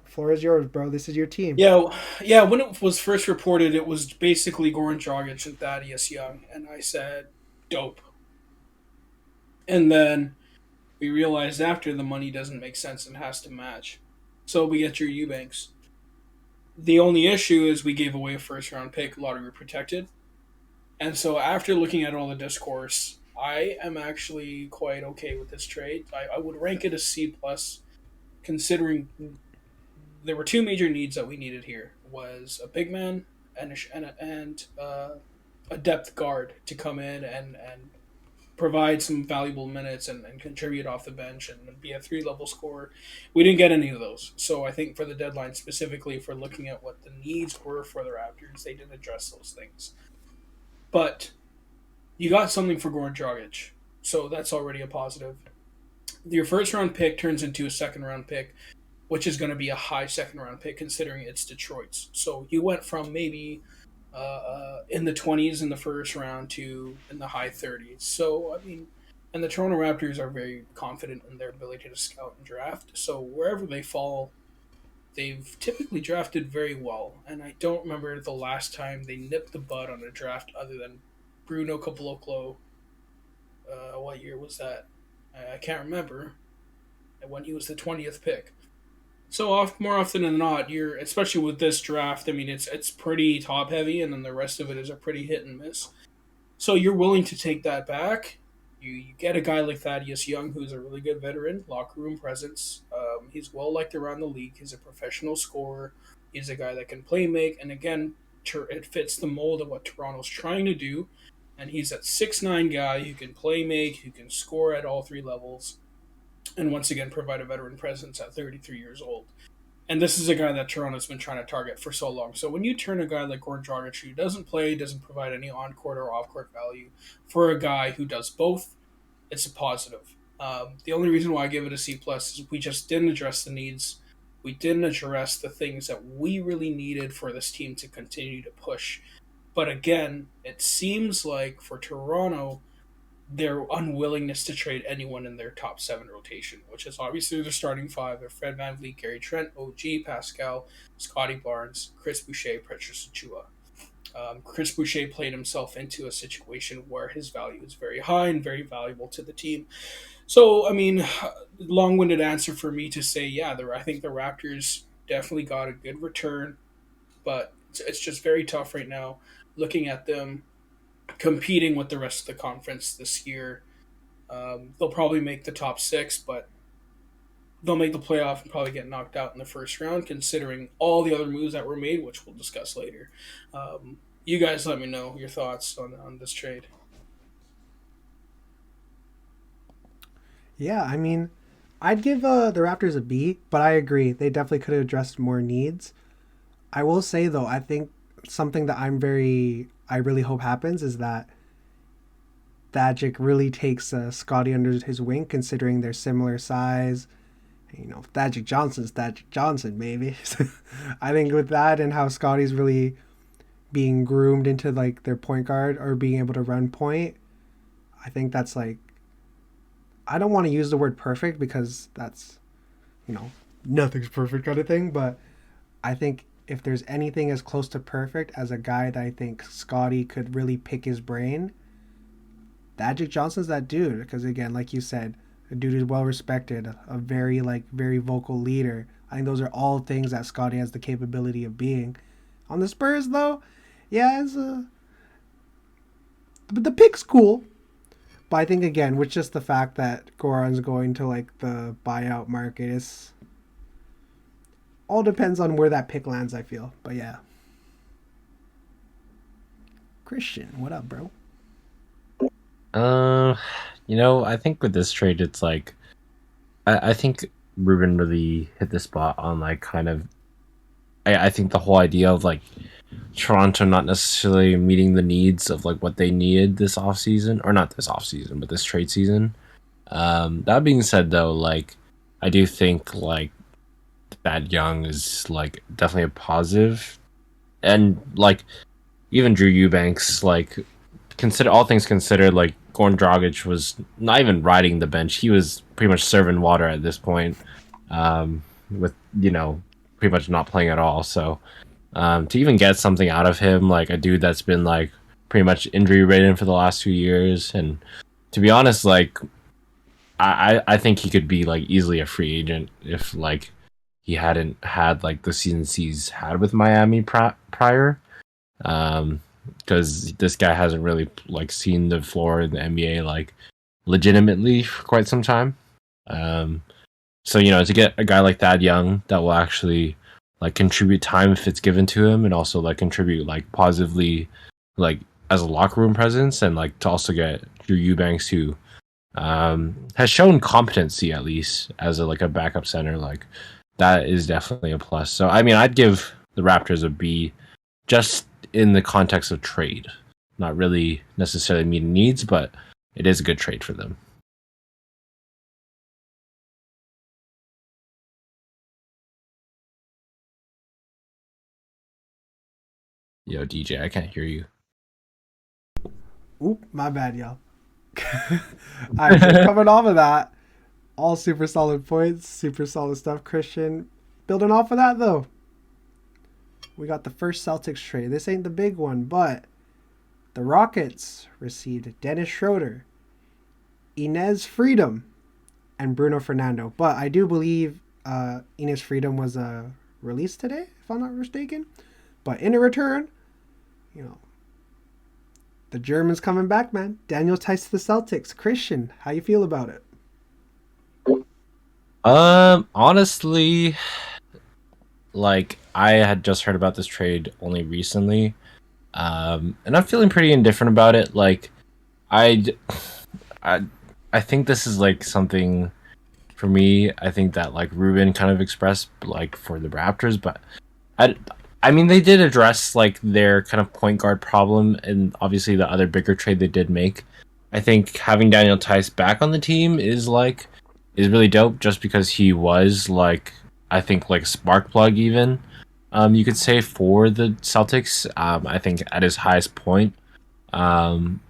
floor is yours, bro. This is your team. Yeah. When it was first reported, it was basically Goran Dragic and Thaddeus Young, and I said, dope. And then we realized after the money doesn't make sense and has to match. So we get your Eubanks. The only issue is we gave away a first-round pick, lottery protected. And so after looking at all the discourse, I am actually quite okay with this trade. I would rank it a C+, considering there were two major needs that we needed here. Was a big man and a depth guard to come in and provide some valuable minutes and contribute off the bench and be a three-level scorer. We didn't get any of those. So I think for the deadline, specifically for looking at what the needs were for the Raptors, they didn't address those things. But you got something for Goran Dragic, so that's already a positive. Your first-round pick turns into a second-round pick, which is going to be a high second-round pick considering it's Detroit's. So you went from maybe in the 20s in the first round to in the high 30s. So, I mean, and the Toronto Raptors are very confident in their ability to scout and draft. So wherever they fall, they've typically drafted very well. And I don't remember the last time they nipped the bud on a draft other than Bruno Caboclo. What year was that? I can't remember. When he was the 20th pick. So more often than not, you're especially with this draft. I mean, it's pretty top heavy, and then the rest of it is a pretty hit and miss. So you're willing to take that back. You get a guy like Thaddeus Young, who's a really good veteran, locker room presence. He's well liked around the league. He's a professional scorer. He's a guy that can play make, and again, it fits the mold of what Toronto's trying to do. And he's that 6'9" guy who can play make, who can score at all three levels. And once again, provide a veteran presence at 33 years old. And this is a guy that Toronto's been trying to target for so long. So when you turn a guy like Goran Dragic, who doesn't play, doesn't provide any on-court or off-court value, for a guy who does both, it's a positive. The only reason why I give it a C+ is we just didn't address the needs. We didn't address the things that we really needed for this team to continue to push. But again, it seems like for Toronto, their unwillingness to trade anyone in their top 7 rotation, which is obviously their starting 5. They're Fred VanVleet, Gary Trent, OG, Pascal, Scotty Barnes, Chris Boucher, Precious Achua. Chris Boucher played himself into a situation where his value is very high and very valuable to the team. So, I mean, long-winded answer for me to say, yeah, I think the Raptors definitely got a good return, but it's just very tough right now looking at them competing with the rest of the conference this year. They'll probably make the top 6, but they'll make the playoff and probably get knocked out in the first round, considering all the other moves that were made, which we'll discuss later. You guys let me know your thoughts on this trade. Yeah, I mean, I'd give the Raptors a B, but I agree. They definitely could have addressed more needs. I will say, though, I think something that I really hope happens is that Thagic really takes Scotty under his wing, considering their similar size. Thagic Johnson's Thagic Johnson, maybe. I think with that and how Scotty's really being groomed into like their point guard or being able to run point, I think that's like, I don't want to use the word perfect because that's, nothing's perfect kind of thing, but I think if there's anything as close to perfect as a guy that I think Scotty could really pick his brain, Thagic Johnson's that dude. Because again, like you said, a dude who's well respected, a very vocal leader. I think those are all things that Scotty has the capability of being. On the Spurs though, yeah, but the pick's cool. But I think again, with just the fact that Goran's going to like the buyout market, it's all depends on where that pick lands, I feel. But yeah. Christian, what up, bro? I think with this trade, it's like, I think Ruben really hit the spot on like kind of, I think the whole idea of like Toronto not necessarily meeting the needs of like what they needed this offseason, or not this offseason, but this trade season. That being said, though, like I do think like that Young is like definitely a positive, and like even Drew Eubanks, like consider all things considered, like Goran Dragic was not even riding the bench; he was pretty much serving water at this point, with pretty much not playing at all. So to even get something out of him, like a dude that's been like pretty much injury ridden for the last 2 years, and to be honest, like I think he could be like easily a free agent if like he hadn't had like the seasons he's had with Miami prior, because this guy hasn't really like seen the floor in the NBA like legitimately for quite some time. So to get a guy like Thad Young that will actually like contribute time if it's given to him, and also like contribute like positively like as a locker room presence, and like to also get Drew Eubanks, who has shown competency at least as a backup center, like that is definitely a plus. So I mean, I'd give the Raptors a B just in the context of trade, not really necessarily meeting needs, but it is a good trade for them. Yo, DJ, I can't hear you. Oop, my bad, y'all. Alright, so coming off of that, all super solid points, super solid stuff, Christian. Building off of that, though, we got the first Celtics trade. This ain't the big one, but the Rockets received Dennis Schroeder, Inez Freedom, and Bruno Fernando. But I do believe Inez Freedom was released today, if I'm not mistaken. But in return, the Germans coming back, man. Daniel Tice to the Celtics. Christian, how you feel about it? Honestly, like I had just heard about this trade only recently, and I'm feeling pretty indifferent about it. Like, I think this is like something for me. I think that like Ruben kind of expressed like for the Raptors, but I mean, they did address like their kind of point guard problem, and obviously the other bigger trade they did make. I think having Daniel Tice back on the team is really dope, just because he was like, I think like a spark plug even, you could say, for the Celtics. I think at his highest point, and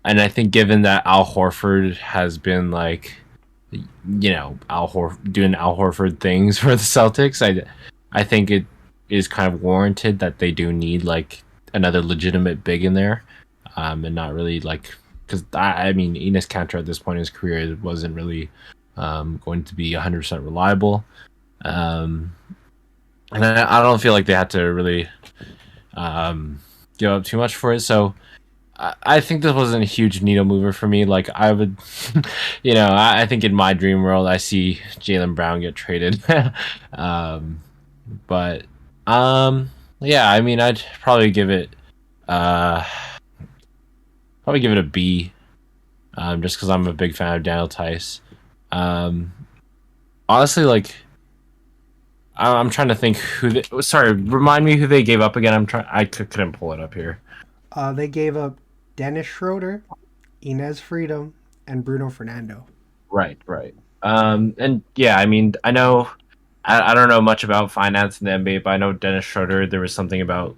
I think given that Al Horford has been like, doing Al Horford things for the Celtics, I think it is kind of warranted that they do need like another legitimate big in there, and not really like, because I mean Enes Kanter at this point in his career wasn't really going to be 100% reliable, and I don't feel like they had to really give up too much for it. So I think this wasn't a huge needle mover for me. Like I would, I think in my dream world I see Jaylen Brown get traded, but yeah, I mean I'd probably give it a B, just because I'm a big fan of Daniel Tice. Honestly, like I'm trying to think sorry, remind me who they gave up again. I couldn't pull it up here. They gave up Dennis Schroeder, Inez Freedom and Bruno Fernando. Right, right. And yeah, I mean, I don't know much about finance in the NBA, but I know Dennis Schroeder, there was something about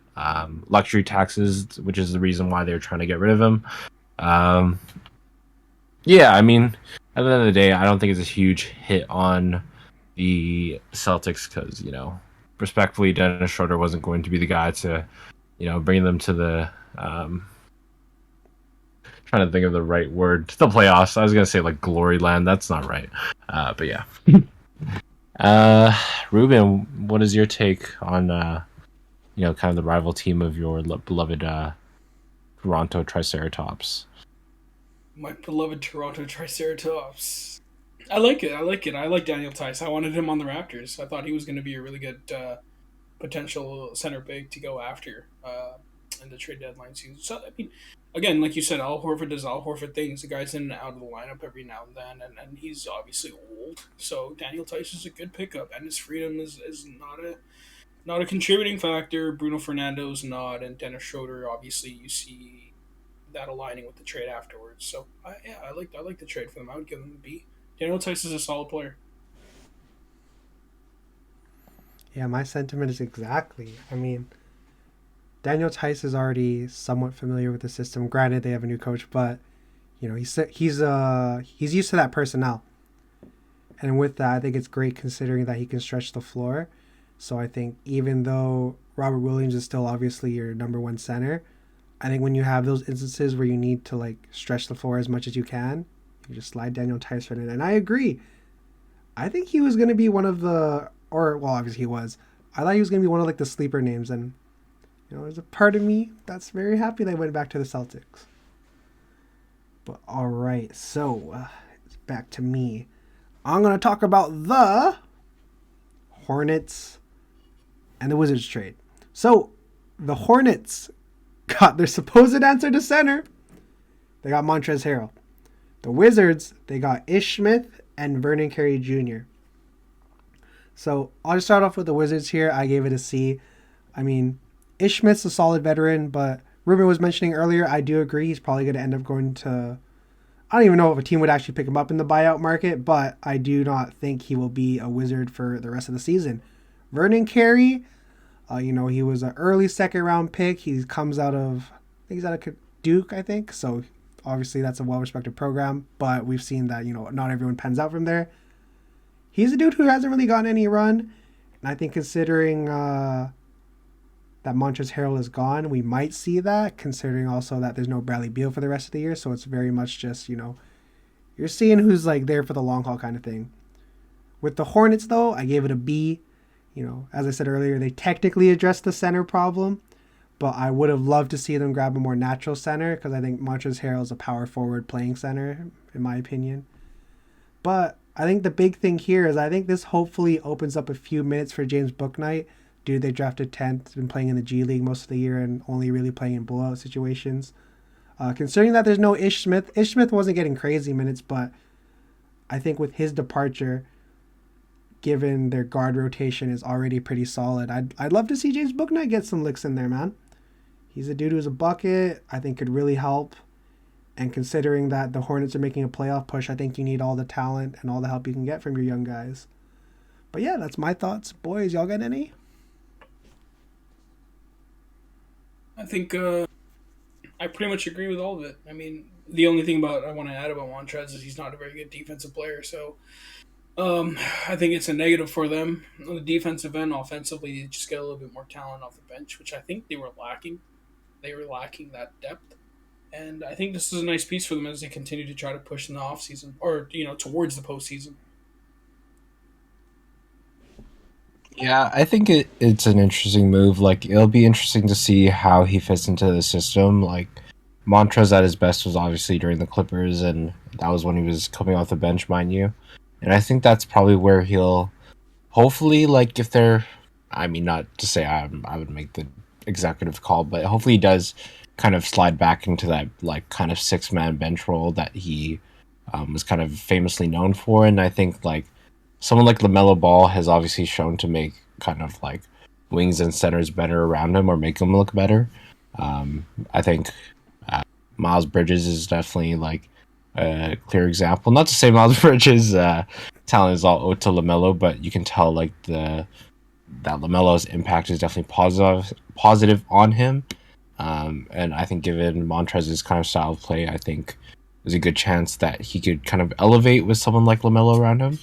luxury taxes, which is the reason why they were trying to get rid of him. Um, yeah, I mean, at the end of the day, I don't think it's a huge hit on the Celtics because, respectfully, Dennis Schroeder wasn't going to be the guy to, bring them to the trying to think of the right word, the playoffs. I was gonna say like glory land. That's not right. But yeah. Ruben, what is your take on kind of the rival team of your beloved Toronto Triceratops? My beloved Toronto Triceratops. I like it. I like it. I like Daniel Tice. I wanted him on the Raptors. I thought he was going to be a really good potential center big to go after in the trade deadline season. So, I mean, again, like you said, Al Horford does Al Horford things. The guy's in and out of the lineup every now and then, and he's obviously old. So Daniel Tice is a good pickup, and his freedom is not a contributing factor. Bruno Fernando is not, and Dennis Schroeder, obviously, you see that aligning with the trade afterwards. So I like the trade for them. I would give them a B. Daniel Tice is a solid player. Yeah, my sentiment is exactly. I mean, Daniel Tice is already somewhat familiar with the system. Granted, they have a new coach, but he's used to that personnel. And with that, I think it's great considering that he can stretch the floor. So I think even though Robert Williams is still obviously your number one center, I think when you have those instances where you need to like stretch the floor as much as you can, you just slide Daniel Tice right in. And I agree. I think he was going to be one of the, or well, obviously he was. I thought he was going to be one of like the sleeper names, and there's a part of me that's very happy they went back to the Celtics. But all right, so it's back to me. I'm going to talk about the Hornets and the Wizards trade. So the Hornets got their supposed answer to center. They got Montrezl Harrell. The Wizards, they got Ish Smith and Vernon Carey Jr. So I'll just start off with the Wizards here. I gave it a C. I mean, Ish Smith's a solid veteran, but Ruben was mentioning earlier, I do agree he's probably going to end up going to... I don't even know if a team would actually pick him up in the buyout market, but I do not think he will be a Wizard for the rest of the season. Vernon Carey, he was an early second-round pick. He comes out of... I think he's out of Duke, I think. So obviously that's a well-respected program, but we've seen that, not everyone pans out from there. He's a dude who hasn't really gotten any run, and I think considering... that Montrezl Harrell is gone, we might see that, considering also that there's no Bradley Beal for the rest of the year, so it's very much just, you're seeing who's like there for the long haul kind of thing. With the Hornets, though, I gave it a B. As I said earlier, they technically addressed the center problem, but I would have loved to see them grab a more natural center, because I think Montrezl Harrell is a power forward playing center, in my opinion. But I think the big thing here is I think this hopefully opens up a few minutes for James Bouknight. Dude, they drafted 10th, been playing in the G League most of the year and only really playing in blowout situations. Considering that there's no Ish Smith wasn't getting crazy minutes, but I think with his departure, given their guard rotation is already pretty solid, I'd love to see James Bouknight get some licks in there, man. He's a dude who's a bucket, I think could really help. And considering that the Hornets are making a playoff push, I think you need all the talent and all the help you can get from your young guys. But yeah, that's my thoughts. Boys, y'all got any? I think I pretty much agree with all of it. I mean, the only thing I want to add about Montrez is he's not a very good defensive player. So I think it's a negative for them on the defensive end. Offensively, they just get a little bit more talent off the bench, which I think they were lacking. They were lacking that depth. And I think this is a nice piece for them as they continue to try to push in the offseason or, towards the postseason. Yeah, I think it's an interesting move. Like, it'll be interesting to see how he fits into the system. Like, Montrez at his best was obviously during the Clippers, and that was when he was coming off the bench, mind you. And I think that's probably where he'll hopefully, like, if they're... I mean, not to say I would make the executive call, but hopefully he does kind of slide back into that, like, kind of six-man bench role that he was kind of famously known for. And I think, like, someone like LaMelo Ball has obviously shown to make kind of like wings and centers better around him or make him look better. I think Miles Bridges is definitely like a clear example. Not to say Miles Bridges' talent is all owed to LaMelo, but you can tell like that LaMelo's impact is definitely positive on him. And I think given Montrez's kind of style of play, I think there's a good chance that he could kind of elevate with someone like LaMelo around him.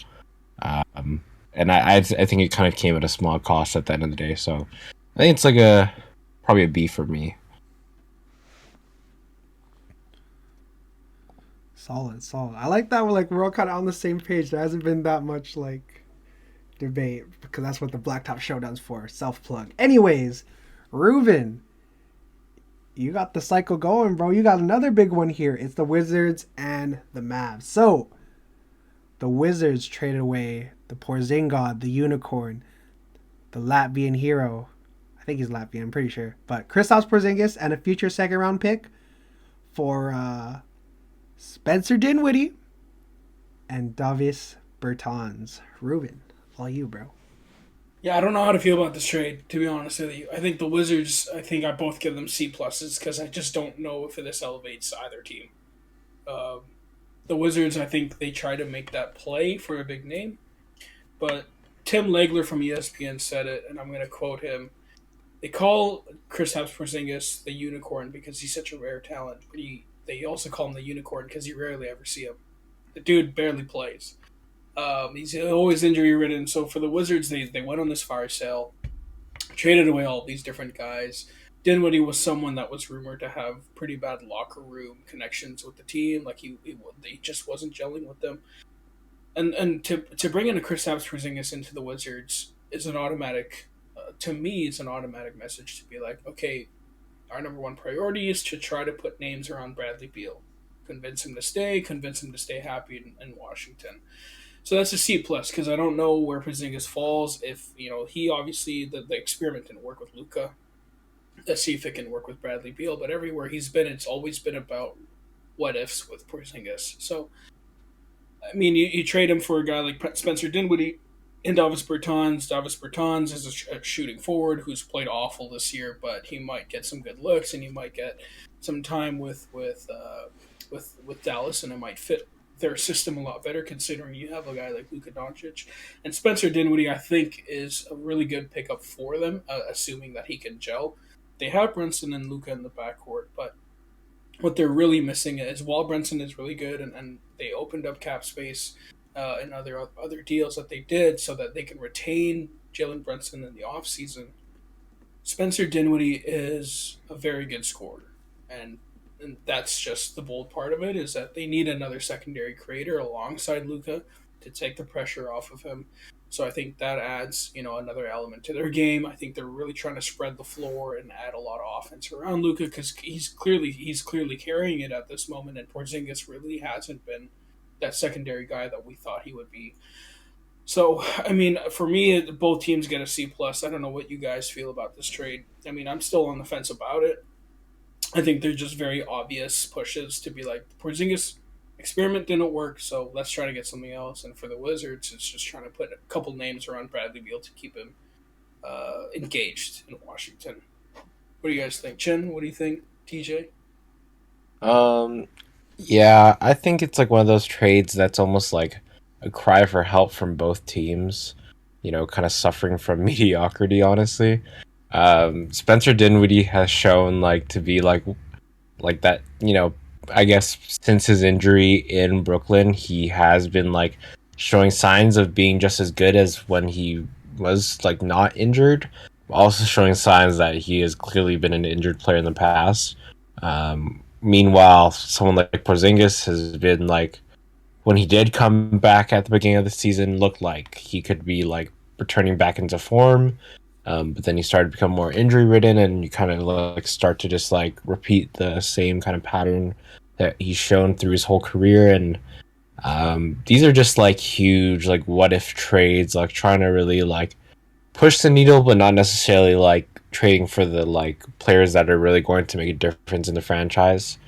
And I think it kind of came at a small cost at the end of the day. So I think it's like probably a B for me. Solid. I like that we're all kind of on the same page. There hasn't been that much like debate because that's what the Blacktop Showdown's for. Self plug. Anyways, Reuven, you got the cycle going, bro. You got another big one here. It's the Wizards and the Mavs. So the Wizards traded away the Porzingis, the Unicorn, the Latvian hero. I think he's Latvian, I'm pretty sure. But Kristaps Porzingis and a future second round pick for Spencer Dinwiddie and Davis Bertans. Reuven, all you, bro. Yeah, I don't know how to feel about this trade, to be honest with you. I think the Wizards, I both give them C pluses because I just don't know if this elevates either team. Uh, the Wizards, I think they try to make that play for a big name, but Tim Legler from ESPN said it, and I'm going to quote him. They call Kristaps Porzingis the unicorn because he's such a rare talent, but they also call him the unicorn because you rarely ever see him. The dude barely plays. He's always injury ridden. So for the Wizards, they went on this fire sale, traded away all these different guys. Dinwiddie was someone that was rumored to have pretty bad locker room connections with the team. Like he just wasn't gelling with them. And to bring in a Kristaps Porzingis into the Wizards is an automatic. To me, it's an automatic message to be like, okay, our number one priority is to try to put names around Bradley Beal, convince him to stay happy in Washington. So that's a C plus because I don't know where Porzingis falls. If he obviously the experiment didn't work with Luka. Let's see if it can work with Bradley Beal. But everywhere he's been, it's always been about what ifs with Porzingis. So I mean, you trade him for a guy like Spencer Dinwiddie and Davis Bertans. Davis Bertans is a shooting forward who's played awful this year, but he might get some good looks and he might get some time with Dallas, and it might fit their system a lot better considering you have a guy like Luka Doncic. And Spencer Dinwiddie, I think, is a really good pickup for them, assuming that he can gel. They have Brunson and Luka in the backcourt, but what they're really missing is while Brunson is really good and they opened up cap space in other deals that they did so that they can retain Jalen Brunson in the offseason, Spencer Dinwiddie is a very good scorer. And that's just the bold part of it, is that they need another secondary creator alongside Luka to take the pressure off of him. So I think that adds, another element to their game. I think they're really trying to spread the floor and add a lot of offense around Luka because he's clearly carrying it at this moment, and Porzingis really hasn't been that secondary guy that we thought he would be. So, I mean, for me, both teams get a C plus. I don't know what you guys feel about this trade. I mean, I'm still on the fence about it. I think they're just very obvious pushes to be like, the Porzingis experiment didn't work, so let's try to get something else. And for the Wizards, it's just trying to put a couple names around Bradley Beal to keep him engaged in Washington. What do you guys think? Chin, what do you think? TJ? Yeah, I think it's like one of those trades that's almost like a cry for help from both teams, kind of suffering from mediocrity, honestly. Spencer Dinwiddie has shown like to be like that, I guess since his injury in Brooklyn, he has been like showing signs of being just as good as when he was like not injured, also showing signs that he has clearly been an injured player in the past. Meanwhile, someone like Porzingis has been like, when he did come back at the beginning of the season, looked like he could be like returning back into form. But then he started to become more injury ridden, and you kind of like start to just like repeat the same kind of pattern that he's shown through his whole career. And these are just like huge like what if trades, like trying to really like push the needle, but not necessarily like trading for the like players that are really going to make a difference in the franchise.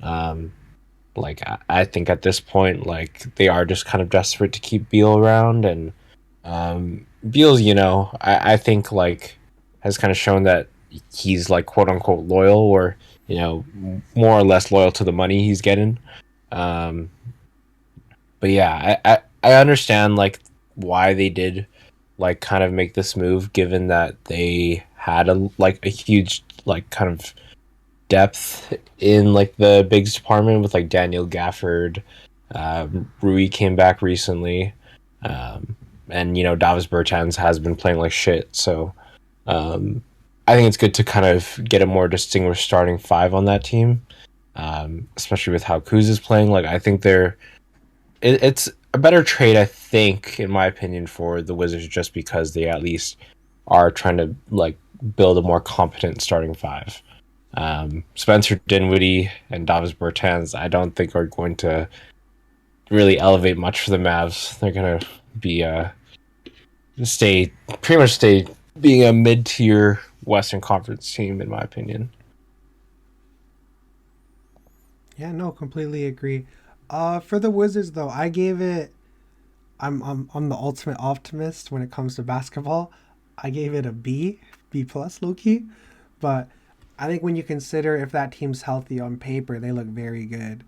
Like I think at this point, like they are just kind of desperate to keep Beal around, and Beal's, I think like has kind of shown that he's like quote unquote loyal, or more or less loyal to the money he's getting. Um, but yeah, I understand like why they did like kind of make this move, given that they had a huge like kind of depth in like the bigs department with like Daniel Gafford. Rui came back recently, um, and Davis Bertans has been playing like shit. So I think it's good to kind of get a more distinguished starting five on that team, especially with how Kuz is playing. Like I think it's a better trade, I think, in my opinion, for the Wizards, just because they at least are trying to like build a more competent starting five. Spencer Dinwiddie and Davis Bertans, I don't think are going to really elevate much for the Mavs. They're gonna be pretty much stay being a mid-tier Western Conference team, in my opinion. Yeah, no, completely agree. For the Wizards though, I gave it. I'm the ultimate optimist when it comes to basketball. I gave it a B plus, low key, but I think when you consider if that team's healthy on paper, they look very good.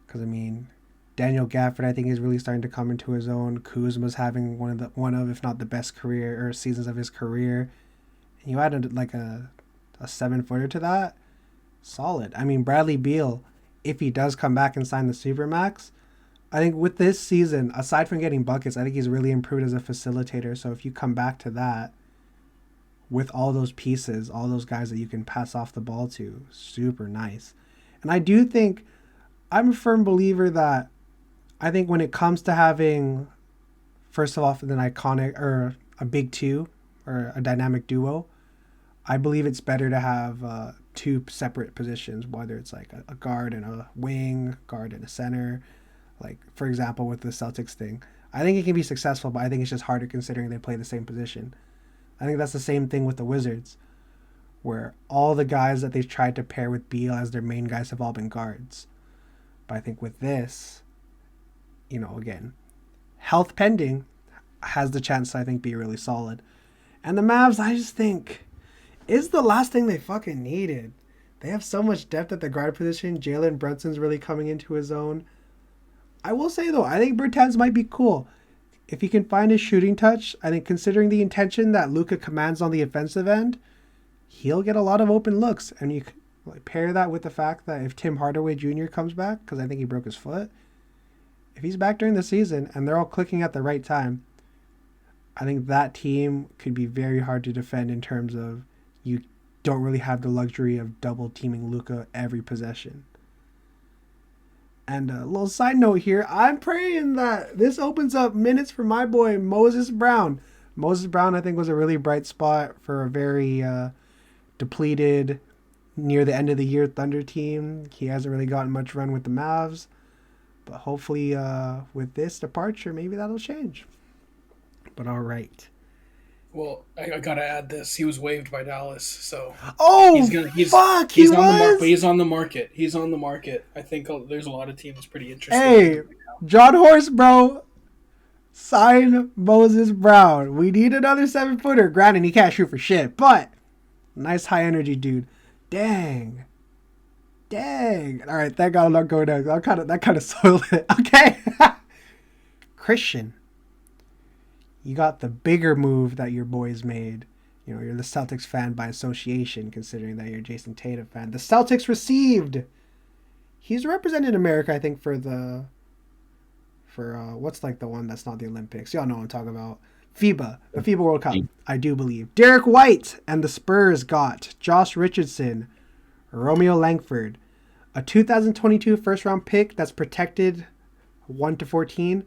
Because I mean, Daniel Gafford, I think, is really starting to come into his own. Kuzma's having one of if not the best career or seasons of his career. And you added like a 7-footer to that, solid. I mean, Bradley Beal, if he does come back and sign the Supermax, I think with this season, aside from getting buckets, I think he's really improved as a facilitator. So if you come back to that with all those pieces, all those guys that you can pass off the ball to, super nice. And I do think I'm a firm believer that I think when it comes to having, first of all, an iconic or a big two or a dynamic duo, I believe it's better to have two separate positions, whether it's like a guard and a wing, guard and a center. Like, for example, with the Celtics thing, I think it can be successful, but I think it's just harder considering they play the same position. I think that's the same thing with the Wizards, where all the guys that they've tried to pair with Beal as their main guys have all been guards. But I think with this, again, health pending, has the chance to, I think, be really solid. And the Mavs, I just think, is the last thing they fucking needed. They have so much depth at the guard position. Jalen Brunson's really coming into his own. I will say, though, I think Bertans might be cool. If he can find his shooting touch, I think considering the intention that Luka commands on the offensive end, he'll get a lot of open looks. And you pair that with the fact that if Tim Hardaway Jr. comes back, because I think he broke his foot, if he's back during the season and they're all clicking at the right time, I think that team could be very hard to defend in terms of you don't really have the luxury of double teaming Luka every possession. And a little side note here, I'm praying that this opens up minutes for my boy Moses Brown. Moses Brown, I think, was a really bright spot for a very depleted, near the end of the year Thunder team. He hasn't really gotten much run with the Mavs. But hopefully with this departure, maybe that'll change. But all right. Well, I gotta add this. He was waived by Dallas, so fuck! He's on the market. He's on the market. I think there's a lot of teams pretty interested. Hey, John Horst, bro, sign Moses Brown. We need another 7-footer. Granted, he can't shoot for shit, but nice high energy dude. Dang. All right, thank God I'm not going down. That kind of soiled it. Okay, Christian. You got the bigger move that your boys made. You're the Celtics fan by association, considering that you're a Jason Tatum fan. The Celtics received. He's represented America, I think, for what's like the one that's not the Olympics. Y'all know what I'm talking about. FIBA, the FIBA World Cup, I do believe. Derek White and the Spurs got Josh Richardson, Romeo Langford, a 2022 first-round pick that's protected 1-14,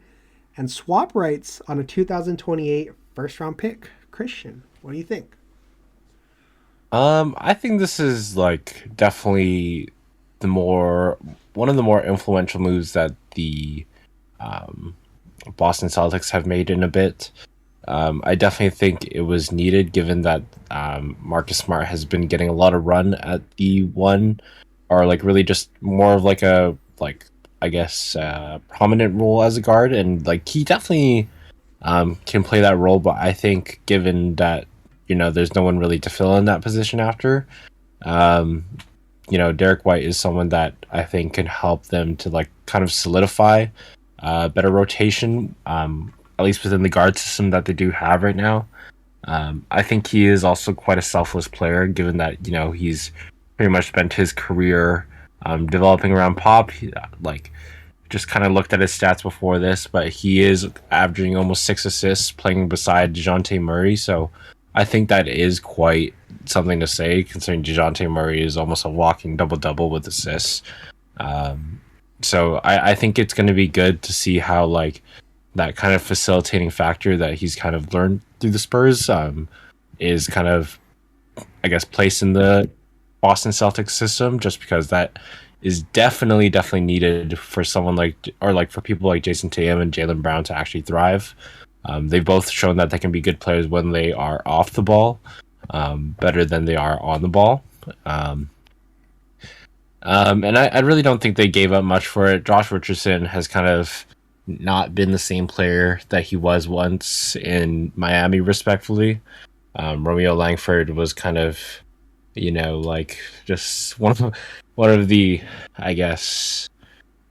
and swap rights on a 2028 first-round pick. Christian, what do you think? I think this is like definitely one of the more influential moves that the Boston Celtics have made in a bit. I definitely think it was needed, given that Marcus Smart has been getting a lot of run at the one, or like really just more of like a I guess prominent role as a guard, and like he definitely can play that role. But I think given that there's no one really to fill in that position after, Derek White is someone that I think can help them to like kind of solidify better rotation, at least within the guard system that they do have right now. I think he is also quite a selfless player, given that he's pretty much spent his career developing around Pop. Like just kind of looked at his stats before this, but he is averaging almost 6 assists playing beside DeJounte Murray. So I think that is quite something to say, considering DeJounte Murray is almost a walking double-double with assists. So I think it's going to be good to see how like that kind of facilitating factor that he's kind of learned through the Spurs is kind of, I guess, placed in the Boston Celtics system, just because that is definitely needed for someone for people like Jason Tatum and Jaylen Brown to actually thrive. They've both shown that they can be good players when they are off the ball, better than they are on the ball. And I really don't think they gave up much for it. Josh Richardson has kind of not been the same player that he was once in Miami, respectfully. Romeo Langford was kind of, like just one of the, I guess,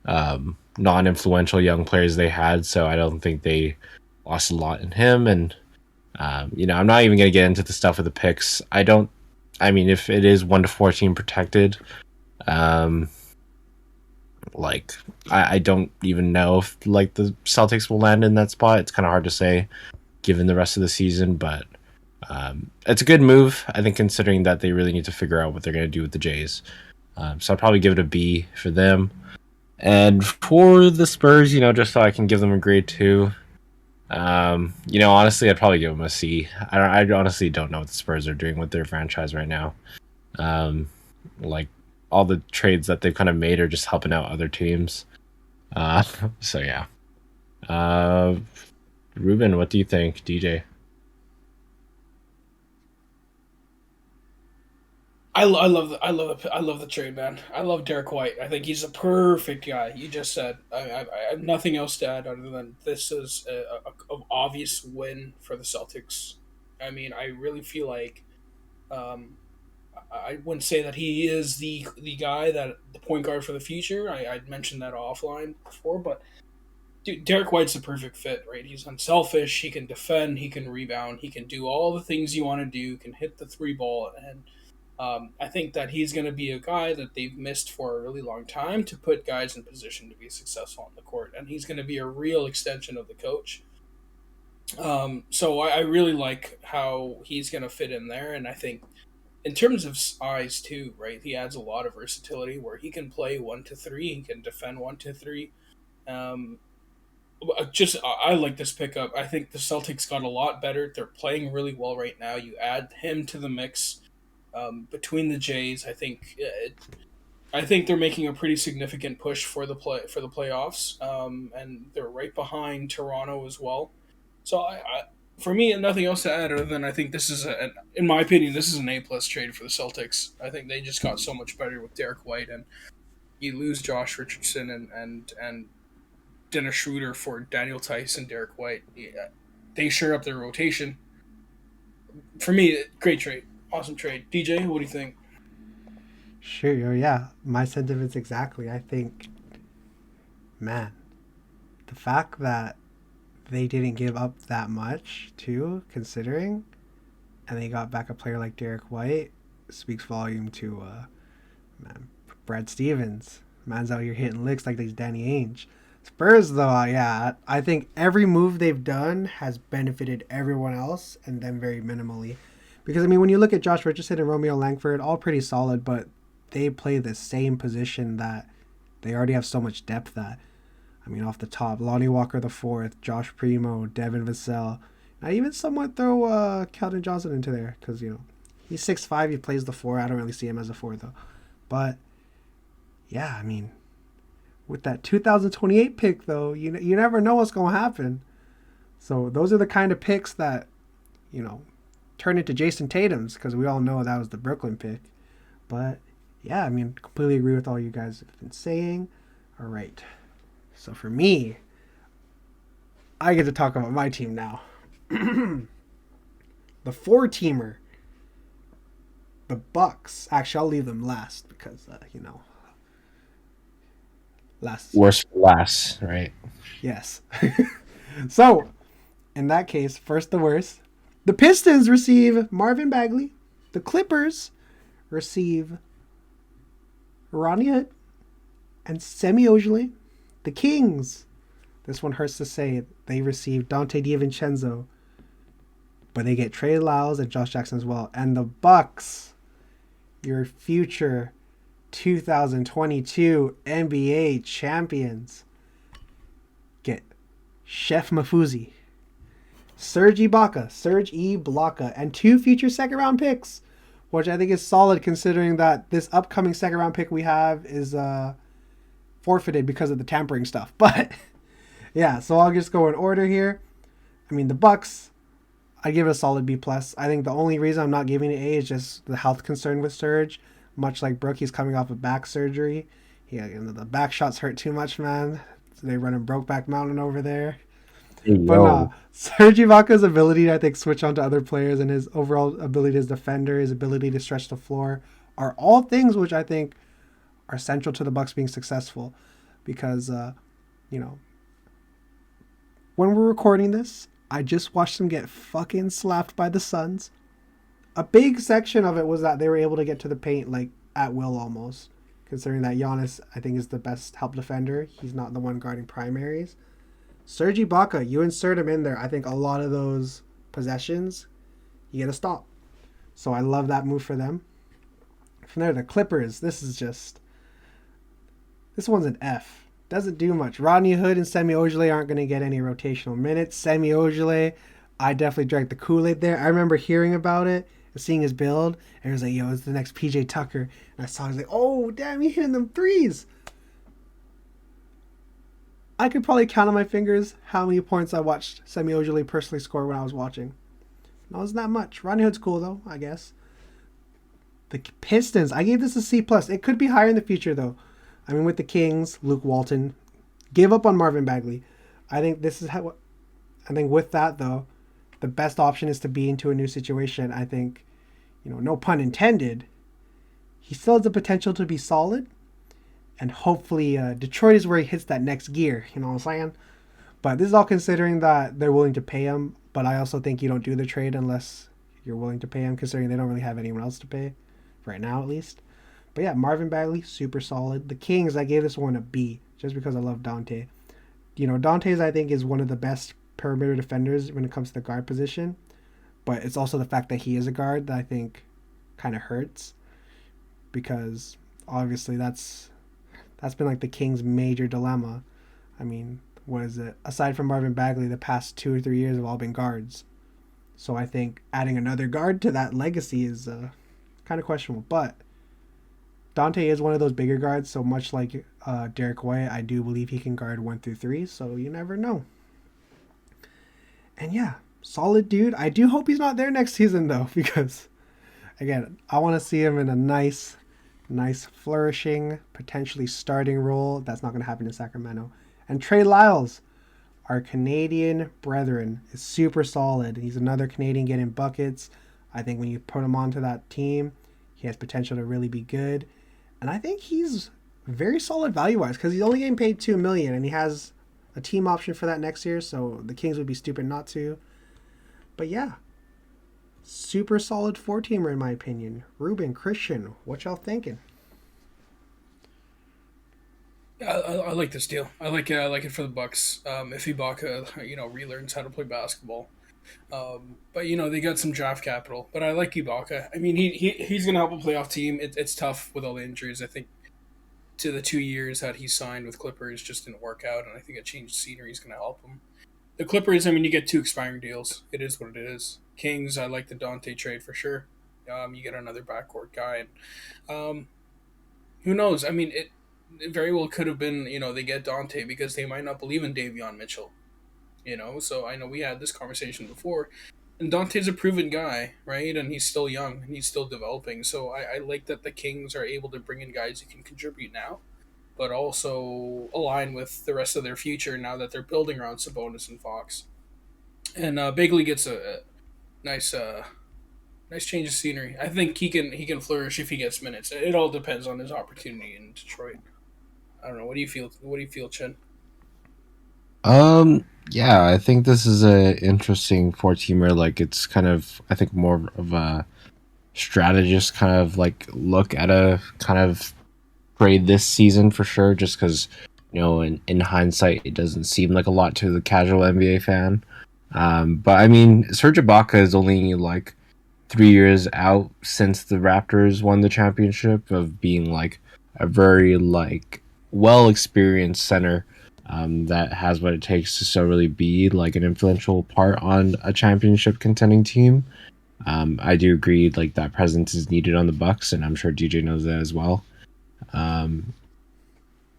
non-influential young players they had. So I don't think they lost a lot in him. And, I'm not even going to get into the stuff with the picks. If it is 1 to 14 protected, I don't even know if like the Celtics will land in that spot. It's kind of hard to say given the rest of the season, but it's a good move, I think, considering that they really need to figure out what they're going to do with the Jays. So I'll probably give it a B for them. And for the Spurs, just so I can give them a grade 2, honestly, I'd probably give them a C. I honestly don't know what the Spurs are doing with their franchise right now. All the trades that they've kind of made are just helping out other teams. So yeah. Ruben, what do you think, DJ? I love the trade, man. I love Derek White. I think he's a perfect guy. You just said. I have nothing else to add other than this is a obvious win for the Celtics. I mean, I really feel like I wouldn't say that he is the guy that the point guard for the future. I'd mentioned that offline before, but dude, Derek White's the perfect fit, right? He's unselfish. He can defend. He can rebound. He can do all the things you want to do. Can hit the 3 ball, and I think that he's going to be a guy that they've missed for a really long time to put guys in position to be successful on the court, and he's going to be a real extension of the coach. So I really like how he's going to fit in there, and I think in terms of size too, right? He adds a lot of versatility where he can play 1 to 3, he can defend 1 to 3. I like this pickup. I think the Celtics got a lot better. They're playing really well right now. You add him to the mix. Between the Jays, I think they're making a pretty significant push for the playoffs, and they're right behind Toronto as well. So for me, nothing else to add other than I think this is in my opinion, this is an A+ trade for the Celtics. I think they just got so much better with Derek White, and you lose Josh Richardson and Dennis Schroeder for Daniel Tice and Derek White. Yeah, they shore up their rotation. For me, great trade. Awesome trade. DJ, what do you think? Sure, yeah. My sentiments exactly. I think, man, the fact that they didn't give up that much, too, considering, and they got back a player like Derek White, speaks volume to, man, Brad Stevens. Man's out here hitting licks like he's Danny Ainge. Spurs, though, yeah, I think every move they've done has benefited everyone else and them very minimally. Because, I mean, when you look at Josh Richardson and Romeo Langford, all pretty solid, but they play the same position that they already have so much depth at. I mean, off the top, Lonnie Walker IV, Josh Primo, Devin Vassell. I even somewhat throw Keldon Johnson into there because, he's 6'5", he plays the 4. I don't really see him as a 4, though. But, yeah, I mean, with that 2028 pick, though, you never know what's going to happen. So those are the kind of picks that, turn into Jason Tatum's, because we all know that was the Brooklyn pick. But yeah, I mean, completely agree with all you guys have been saying. All right, so for me, I get to talk about my team now. The 4-teamer, the Bucks. Actually, I'll leave them last because last is Worst for last, right? yes. So in that case, first the worst. The Pistons receive Marvin Bagley. The Clippers receive Ronnie Hood and Semi Ojeleye. The Kings, this one hurts to say, they receive Dante DiVincenzo, but they get Trey Lyles and Josh Jackson as well. And the Bucks, your future 2022 NBA champions, get Chef Mafuzi, Serge Ibaka, and 2 future second round picks, which I think is solid considering that this upcoming second round pick we have is forfeited because of the tampering stuff. But yeah, so I'll just go in order here. I mean, the Bucks, I give it a solid B plus. I think the only reason I'm not giving it A is just the health concern with Serge. Much like Brooke, he's coming off of back surgery. Yeah, the back shots hurt too much, man. So they run a Brokeback Mountain over there. But Serge Ibaka's ability to, I think, switch on to other players and his overall ability as defender, his ability to stretch the floor, are all things which I think are central to the Bucks being successful. Because, when we're recording this, I just watched them get fucking slapped by the Suns. A big section of it was that they were able to get to the paint like at will almost, considering that Giannis, I think, is the best help defender. He's not the one guarding primaries. Serge Ibaka, you insert him in there, I think a lot of those possessions, you get a stop. So I love that move for them. From there, the Clippers, this one's an F. Doesn't do much. Rodney Hood and Semi Ojeleye aren't going to get any rotational minutes. Semi Ojeleye, I definitely drank the Kool-Aid there. I remember hearing about it and seeing his build, and it was like, yo, it's the next PJ Tucker. And I saw, I was like, oh, damn, he's hitting them threes. I could probably count on my fingers how many points I watched Semi Ojeleye personally score when I was watching. No, it wasn't that much. Rodney Hood's cool, though, I guess. The Pistons, I gave this a C+. It could be higher in the future, though. I mean, with the Kings, Luke Walton gave up on Marvin Bagley. I think with that, though, the best option is to be into a new situation. I think, no pun intended, he still has the potential to be solid. And hopefully Detroit is where he hits that next gear, you know what I'm saying? But this is all considering that they're willing to pay him. But I also think you don't do the trade unless you're willing to pay him, considering they don't really have anyone else to pay, right now at least. But yeah, Marvin Bagley, super solid. The Kings, I gave this one a B, just because I love Dante. Dante's, I think, is one of the best perimeter defenders when it comes to the guard position. But it's also the fact that he is a guard that I think kind of hurts. Because, obviously, that's been like the Kings' major dilemma. I mean, what is it? Aside from Marvin Bagley, the past 2 or 3 years have all been guards. So I think adding another guard to that legacy is kind of questionable. But Dante is one of those bigger guards, so much like Derek White, I do believe he can guard 1 through 3, so you never know. And yeah, solid dude. I do hope he's not there next season, though, because, again, I want to see him in a nice, flourishing, potentially starting role. That's not going to happen in Sacramento. And Trey Lyles, our Canadian brethren, is super solid. He's another Canadian getting buckets. I think when you put him onto that team, he has potential to really be good. And I think he's very solid value-wise because he's only getting paid $2 million, and he has a team option for that next year, so the Kings would be stupid not to. But yeah, super solid 4-teamer in my opinion. Ruben, Christian, what y'all thinking? I like this deal. I like it for the Bucks. If Ibaka, relearns how to play basketball. But they got some draft capital. But I like Ibaka. I mean, he's gonna help a playoff team. It's tough with all the injuries. I think to the 2 years that he signed with Clippers just didn't work out, and I think a change of scenery is gonna help him. The Clippers, I mean, you get 2 expiring deals. It is what it is. Kings, I like the Dante trade for sure. You get another backcourt guy, and who knows? I mean, it very well could have been, they get Dante because they might not believe in Davion Mitchell. So I know we had this conversation before. And Dante's a proven guy, right? And he's still young and he's still developing. So I like that the Kings are able to bring in guys who can contribute now, but also align with the rest of their future now that they're building around Sabonis and Fox. And Bagley gets a nice Nice change of scenery. I think he can flourish if he gets minutes. It all depends on his opportunity in Detroit. I don't know. What do you feel? What do you feel, Chen? Yeah, I think this is a interesting four teamer. Like, it's kind of, I think, more of a strategist kind of like look at a kind of trade this season for sure. Just because in hindsight, it doesn't seem like a lot to the casual NBA fan. But I mean, Serge Ibaka is only like 3 years out since the Raptors won the championship of being like a very like well experienced center that has what it takes to still really be like an influential part on a championship contending team. I do agree like that presence is needed on the Bucks, and I'm sure DJ knows that as well. Um,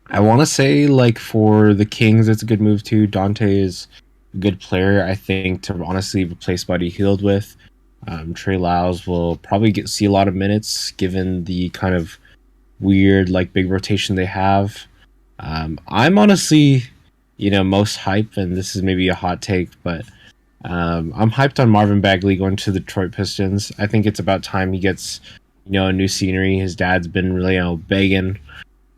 I want to say like for the Kings, it's a good move too. Dante is a good player, I think, to honestly replace Buddy Hield with. Trey Lyles will probably see a lot of minutes given the kind of weird like big rotation they have. I'm honestly, most hype, and this is maybe a hot take, but I'm hyped on Marvin Bagley going to the Detroit Pistons. I think it's about time he gets, a new scenery. His dad's been really, begging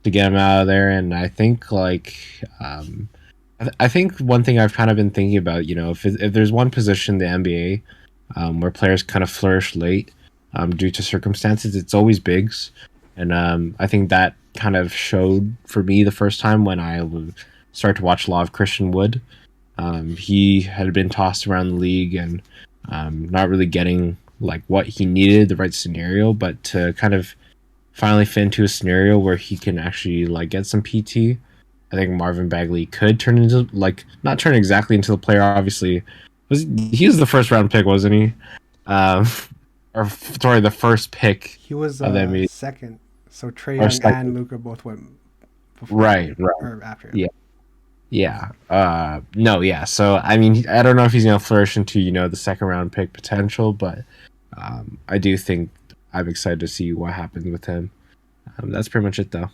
to get him out of there, and I think I think one thing I've kind of been thinking about, if there's one position in the NBA where players kind of flourish late due to circumstances, it's always bigs, and I think that kind of showed for me the first time when I would start to watch a lot of Christian Wood. He had been tossed around the league and not really getting like what he needed, the right scenario, but to kind of finally fit into a scenario where he can actually like get some PT. I think Marvin Bagley could turn into like not turn exactly into the player. Obviously, he was the first round pick, wasn't he? Or sorry, the first pick. He was second. So Trae Young second. and Luka both went before Right. or after. Yeah. Yeah. No, yeah. So I mean, I don't know if he's gonna flourish into, the second round pick potential, but I do think I'm excited to see what happens with him. That's pretty much it though.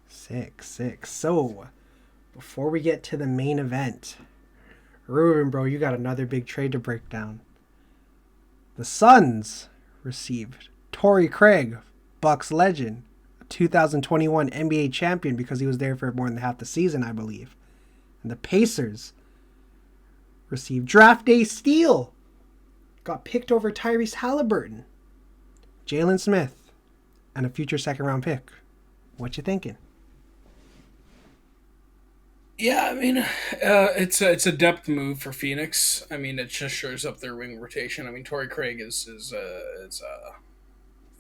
Six. So before we get to the main event, Ruben, bro, you got another big trade to break down. The Suns received Torrey Craig, Bucks legend, 2021 NBA champion because he was there for more than half the season, I believe. And the Pacers received draft day steal. Got picked over Tyrese Halliburton, Jalen Smith, and a future second round pick. What you thinking? Yeah, I mean, it's a depth move for Phoenix. I mean, it just shores up their wing rotation. I mean, Torrey Craig is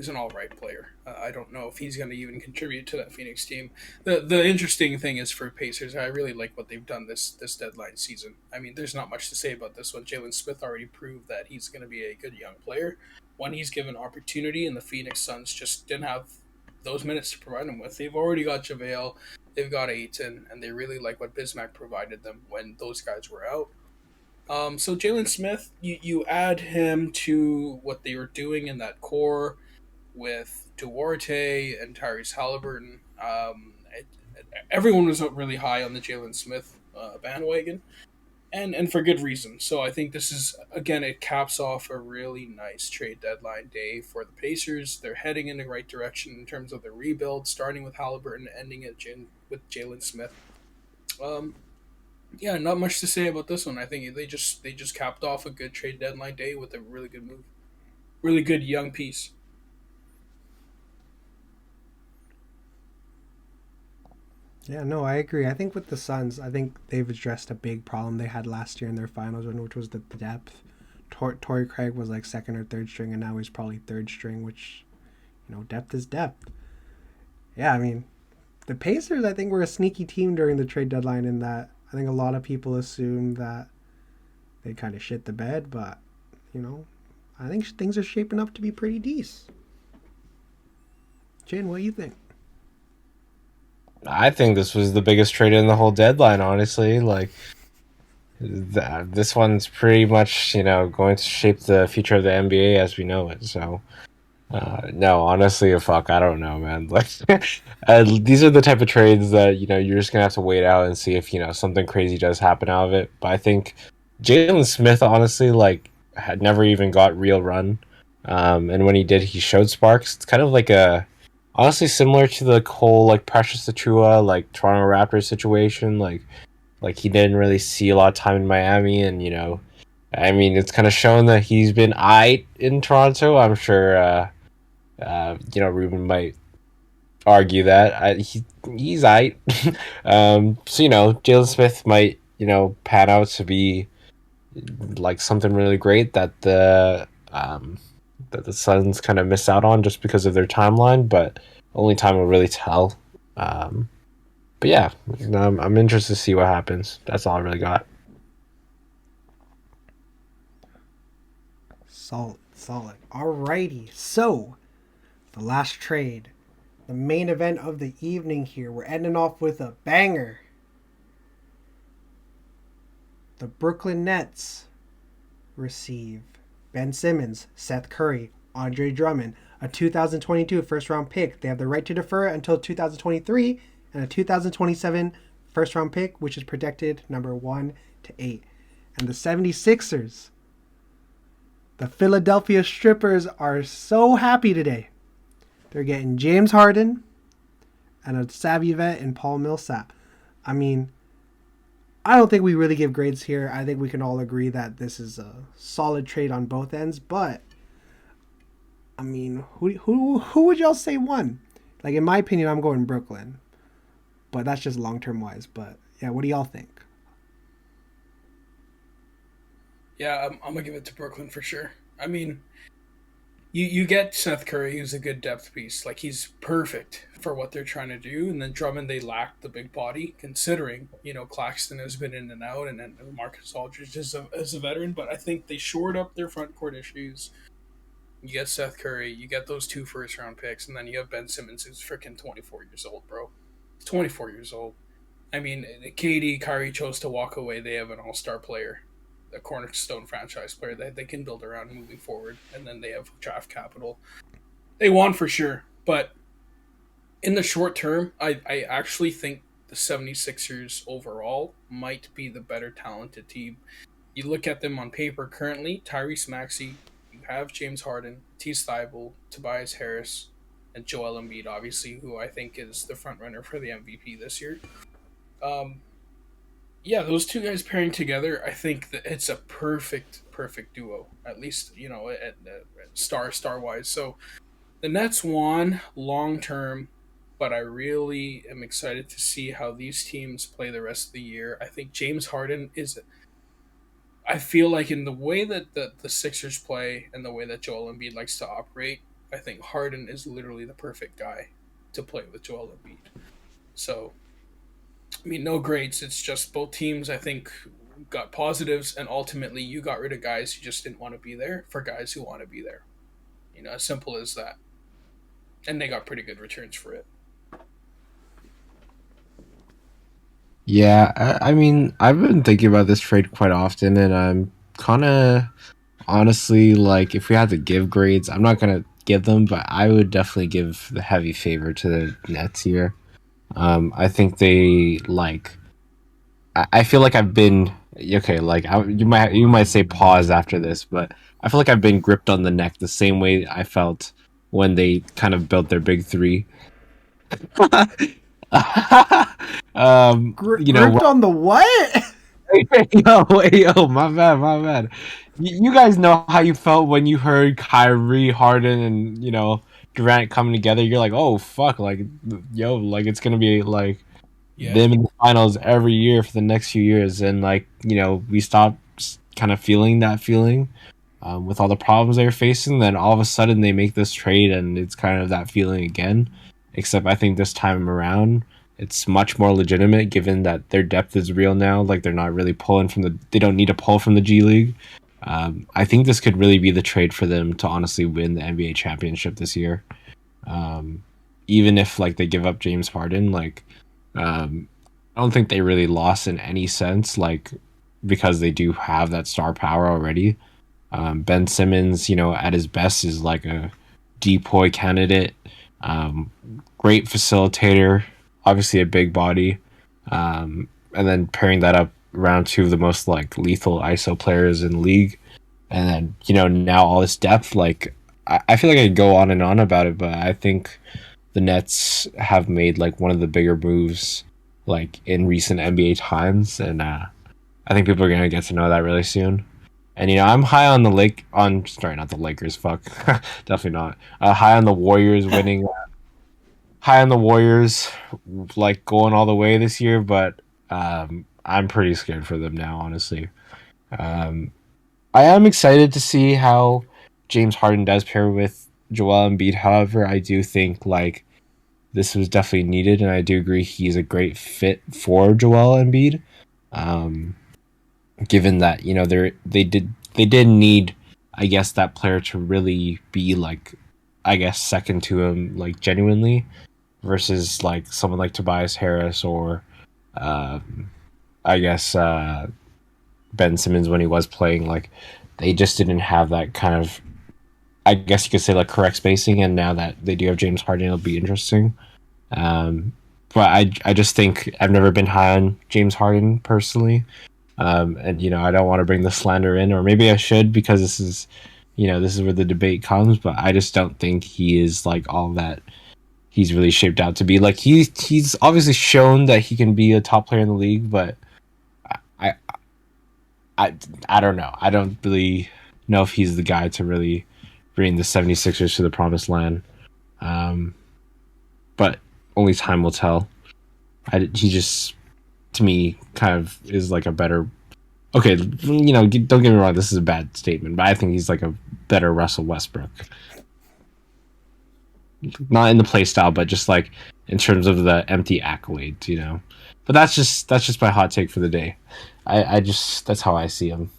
an all right player. I don't know if he's going to even contribute to that Phoenix team. The interesting thing is for Pacers, I really like what they've done this deadline season. I mean, there's not much to say about this one. Jalen Smith already proved that he's going to be a good young player when he's given opportunity, and the Phoenix Suns just didn't have those minutes to provide him with. They've already got JaVale, they've got Ayton, and they really like what Bismack provided them when those guys were out. So Jalen Smith, you add him to what they were doing in that core with Duarte and Tyrese Halliburton. Everyone was really high on the Jalen Smith bandwagon, and for good reason. So I think this is, again, it caps off a really nice trade deadline day for the Pacers. They're heading in the right direction in terms of the rebuild, starting with Halliburton, ending it with Jalen Smith. Yeah, not much to say about this one. I think they just capped off a good trade deadline day with a really good move, really good young piece. Yeah, no, I agree. I think with the Suns, I think they've addressed a big problem they had last year in their finals run, which was the depth. Torrey Craig was like second or third string, and now he's probably third string, which, depth is depth. Yeah, I mean, the Pacers, I think, were a sneaky team during the trade deadline in that I think a lot of people assumed that they kind of shit the bed, but, I think things are shaping up to be pretty decent. Jane, what do you think? I think this was the biggest trade in the whole deadline, honestly. Like, this one's pretty much, going to shape the future of the NBA as we know it. So, no, honestly, fuck, I don't know, man. Like, these are the type of trades that, you're just going to have to wait out and see if, something crazy does happen out of it. But I think Jalen Smith, honestly, like, had never even got real run. And when he did, he showed sparks. It's kind of like a honestly similar to the whole like Precious Achua, like Toronto Raptors situation. Like he didn't really see a lot of time in Miami, and I mean, it's kind of shown that he's been aight in Toronto. I'm sure Ruben might argue that he's aight. So Jalen Smith might pan out to be like something really great that the Suns kind of miss out on just because of their timeline, but only time will really tell. But yeah, I'm interested to see what happens. That's all I really got. Solid. Alrighty. So, the last trade. The main event of the evening here. We're ending off with a banger. The Brooklyn Nets receive Ben Simmons, Seth Curry, Andre Drummond, a 2022 first-round pick. They have the right to defer until 2023, and a 2027 first-round pick, which is protected number 1 to 8. And the 76ers, the Philadelphia Strippers, are so happy today. They're getting James Harden and a savvy vet in Paul Millsap. I mean, I don't think we really give grades here. I think we can all agree that this is a solid trade on both ends. But, I mean, who would y'all say won? Like, in my opinion, I'm going Brooklyn. But that's just long-term wise. But, yeah, what do y'all think? Yeah, I'm going to give it to Brooklyn for sure. I mean, you get Seth Curry, who's a good depth piece. Like, he's perfect for what they're trying to do. And then Drummond, they lack the big body, considering, Claxton has been in and out, and then Marcus Aldridge is a veteran. But I think they shored up their front court issues. You get Seth Curry, you get those 2 first-round picks, and then you have Ben Simmons, who's freaking 24 years old, bro. He's 24 years old. I mean, Kyrie chose to walk away. They have an all-star player, a cornerstone franchise player that they can build around moving forward, and then they have draft capital. They won for sure, but in the short term, I actually think the 76ers overall might be the better talented team. You look at them on paper currently, Tyrese Maxey, you have James Harden, Matisse Thybulle, Tobias Harris, and Joel Embiid, obviously, who I think is the front runner for the MVP this year. Yeah, those two guys pairing together, I think that it's a perfect duo. At least, star wise. So the Nets won long term, but I really am excited to see how these teams play the rest of the year. I think James Harden I feel like in the way that the Sixers play and the way that Joel Embiid likes to operate, I think Harden is literally the perfect guy to play with Joel Embiid. So, I mean, no grades. It's just both teams, I think, got positives, and ultimately you got rid of guys who just didn't want to be there for guys who want to be there. As simple as that. And they got pretty good returns for it. Yeah, I mean, I've been thinking about this trade quite often, and I'm kind of honestly like, if we had to give grades, I'm not gonna give them, but I would definitely give the heavy favor to the Nets here. I think they like. I feel like I've been okay. Like you might say pause after this, but I feel like I've been gripped on the neck the same way I felt when they kind of built their big three. Gripped on the what? Yo, my bad. You guys know how you felt when you heard Kyrie, Harden, and Durant coming together. You're like, oh fuck, like like it's gonna be like them in the finals every year for the next few years, and we stopped kind of feeling that feeling with all the problems they were facing. Then all of a sudden they make this trade, and it's kind of that feeling again. Except I think this time around, it's much more legitimate given that their depth is real now. Like they're not really they don't need to pull from the G League. I think this could really be the trade for them to honestly win the NBA championship this year. Even if they give up James Harden, I don't think they really lost in any sense, because they do have that star power already. Ben Simmons, at his best is like a depoy candidate. Great facilitator, obviously a big body, and then pairing that up around 2 of the most lethal ISO players in the league. and then now all this depth. Like I feel like I could go on and on about it, but I think the Nets have made like one of the bigger moves like in recent NBA times, and I think people are gonna get to know that really soon. And I'm high on the sorry, not the Lakers. Fuck, definitely not. High on the Warriors winning. High on the Warriors, like going all the way this year, but I'm pretty scared for them now, honestly. Um, I am excited to see how James Harden does pair with Joel Embiid. However, I do think like this was definitely needed, and I do agree he's a great fit for Joel Embiid. Um, Given that they did need, I guess, that player to really be like, I guess, second to him, like genuinely, versus like someone like Tobias Harris or, I guess, Ben Simmons when he was playing. Like they just didn't have that kind of, I guess you could say, like correct spacing. And now that they do have James Harden, it'll be interesting. Um, but I just think I've never been high on James Harden personally. And I don't want to bring the slander in, or maybe I should, because this is where the debate comes. But I just don't think he is like all that he's really shaped out to be. Like he's obviously shown that he can be a top player in the league, but I I don't know. I don't really know if he's the guy to really bring the 76ers to the promised land. But only time will tell. He just, to me, kind of is like a better. Okay, don't get me wrong. This is a bad statement, but I think he's like a better Russell Westbrook. Not in the play style, but just like in terms of the empty accolades. But that's just my hot take for the day. I just that's how I see him.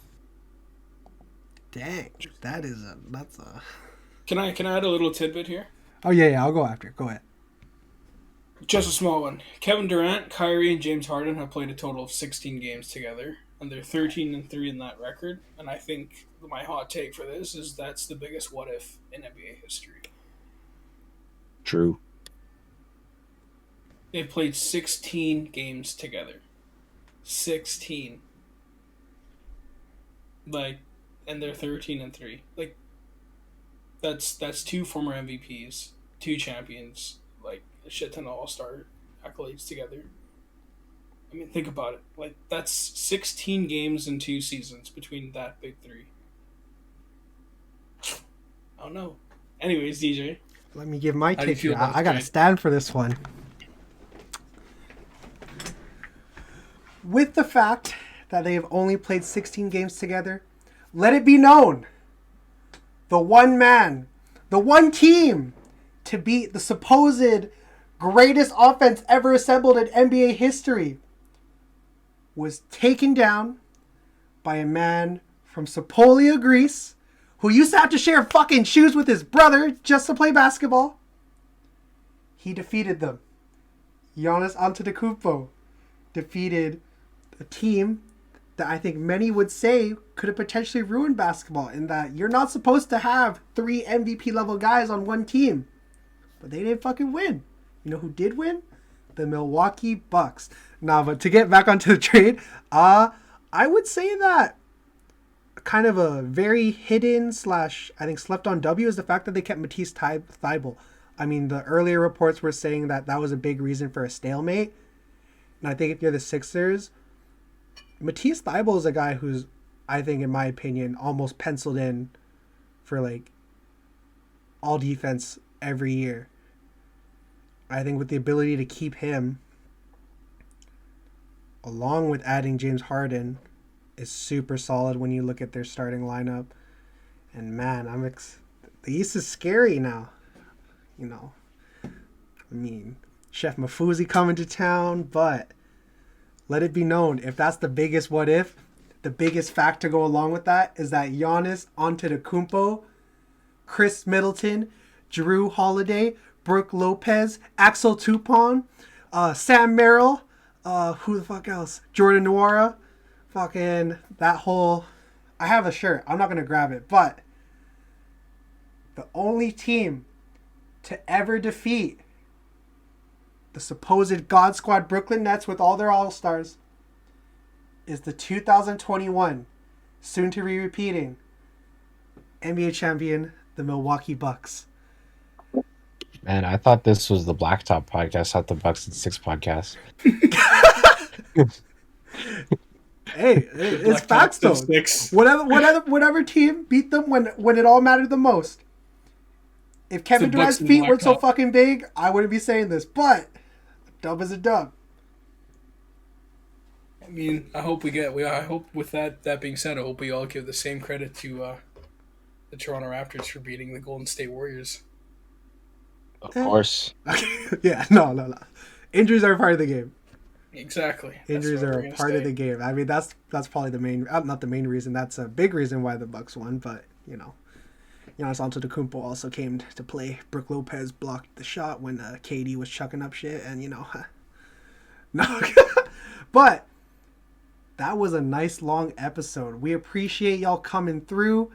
Dang, that's a. Can I add a little tidbit here? Oh yeah, I'll go after. Go ahead. Just a small one. Kevin Durant, Kyrie, and James Harden have played a total of 16 games together, and they're 13-3 in that record. And I think my hot take for this is that's the biggest what if in NBA history. True. They've played 16 games together. 16. And they're 13-3. That's two former MVPs, two champions, a shit ton of all-star accolades together. I mean, think about it. That's 16 games in 2 seasons between that big three. I don't know. Anyways, DJ. Let me give my take here. I gotta trade? stand for this one. With the fact that they have only played 16 games together, let it be known, the one man, the one team to beat the supposed greatest offense ever assembled in NBA history was taken down by a man from Sapolia, Greece, who used to have to share fucking shoes with his brother just to play basketball. He defeated them. Giannis Antetokounmpo defeated a team that I think many would say could have potentially ruined basketball, in that you're not supposed to have 3 MVP level guys on one team. But they didn't fucking win. You know who did win? The Milwaukee Bucks. Nah, but to get back onto the trade, I would say that kind of a very hidden / I think slept on W is the fact that they kept Matisse Thybulle. I mean, the earlier reports were saying that was a big reason for a stalemate. And I think if you're the Sixers, Matisse Thybulle is a guy who's, I think in my opinion, almost penciled in for all defense every year. I think with the ability to keep him, along with adding James Harden, is super solid when you look at their starting lineup. And man, the East is scary now. I mean, Chef Mafuzi coming to town, but let it be known, if that's the biggest what if, the biggest fact to go along with that is that Giannis Antetokounmpo, Chris Middleton, Drew Holiday, Brooke Lopez, Axel Toupon, Sam Merrill, who the fuck else? Jordan Nwora, fucking that whole. I have a shirt. I'm not gonna grab it, but the only team to ever defeat the supposed God Squad Brooklyn Nets with all their All-Stars is the 2021, soon to be repeating, NBA champion, the Milwaukee Bucks. Man, I thought this was the Blacktop podcast, not the Bucks and Six podcast. Hey, it's facts though. Whatever team beat them when it all mattered the most. If Kevin Durant's feet weren't so fucking big, I wouldn't be saying this. But a dub is a dub. I mean, I hope I hope with that being said, I hope we all give the same credit to the Toronto Raptors for beating the Golden State Warriors. Of course. Yeah, no. Injuries are part of the game. Exactly. Injuries are a part of the game. I mean, that's probably the main, not the main reason. That's a big reason why the Bucks won. But Giannis Antetokounmpo also came to play. Brook Lopez blocked the shot when KD was chucking up shit, and no. But that was a nice long episode. We appreciate y'all coming through.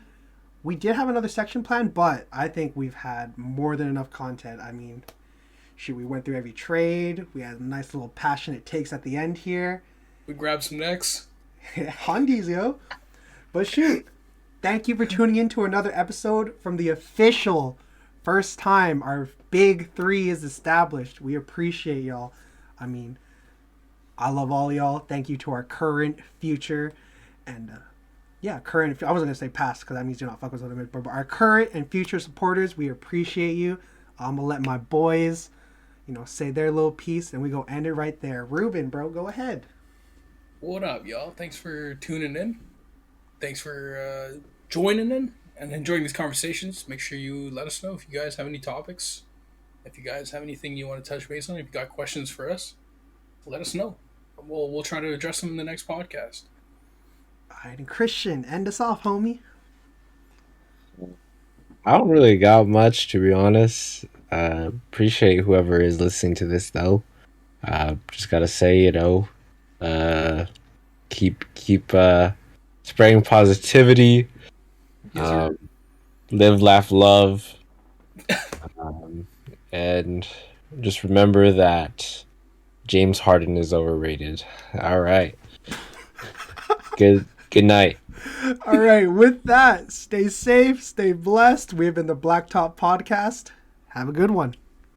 We did have another section planned, but I think we've had more than enough content. I mean, we went through every trade. We had a nice little passionate takes at the end here. We grabbed some necks. Hondies, yo. But shoot, thank you for tuning in to another episode from the official first time our big three is established. We appreciate y'all. I mean, I love all y'all. Thank you to our current, future, and current. I wasn't gonna say past because that means you're not fucking with them. But our current and future supporters, we appreciate you. I'm gonna let my boys, say their little piece, and we go end it right there. Ruben, bro, go ahead. What up, y'all? Thanks for tuning in. Thanks for joining in and enjoying these conversations. Make sure you let us know if you guys have any topics. If you guys have anything you want to touch base on, if you got questions for us, let us know. We'll try to address them in the next podcast. All right, and Christian, end us off, homie. I don't really got much, to be honest. Appreciate whoever is listening to this, though. Just gotta say, keep spreading positivity. Yes, Live, laugh, love. And just remember that James Harden is overrated. All right. Good night. All right, with that, stay safe, stay blessed. We've been the Blacktop Podcast. Have a good one.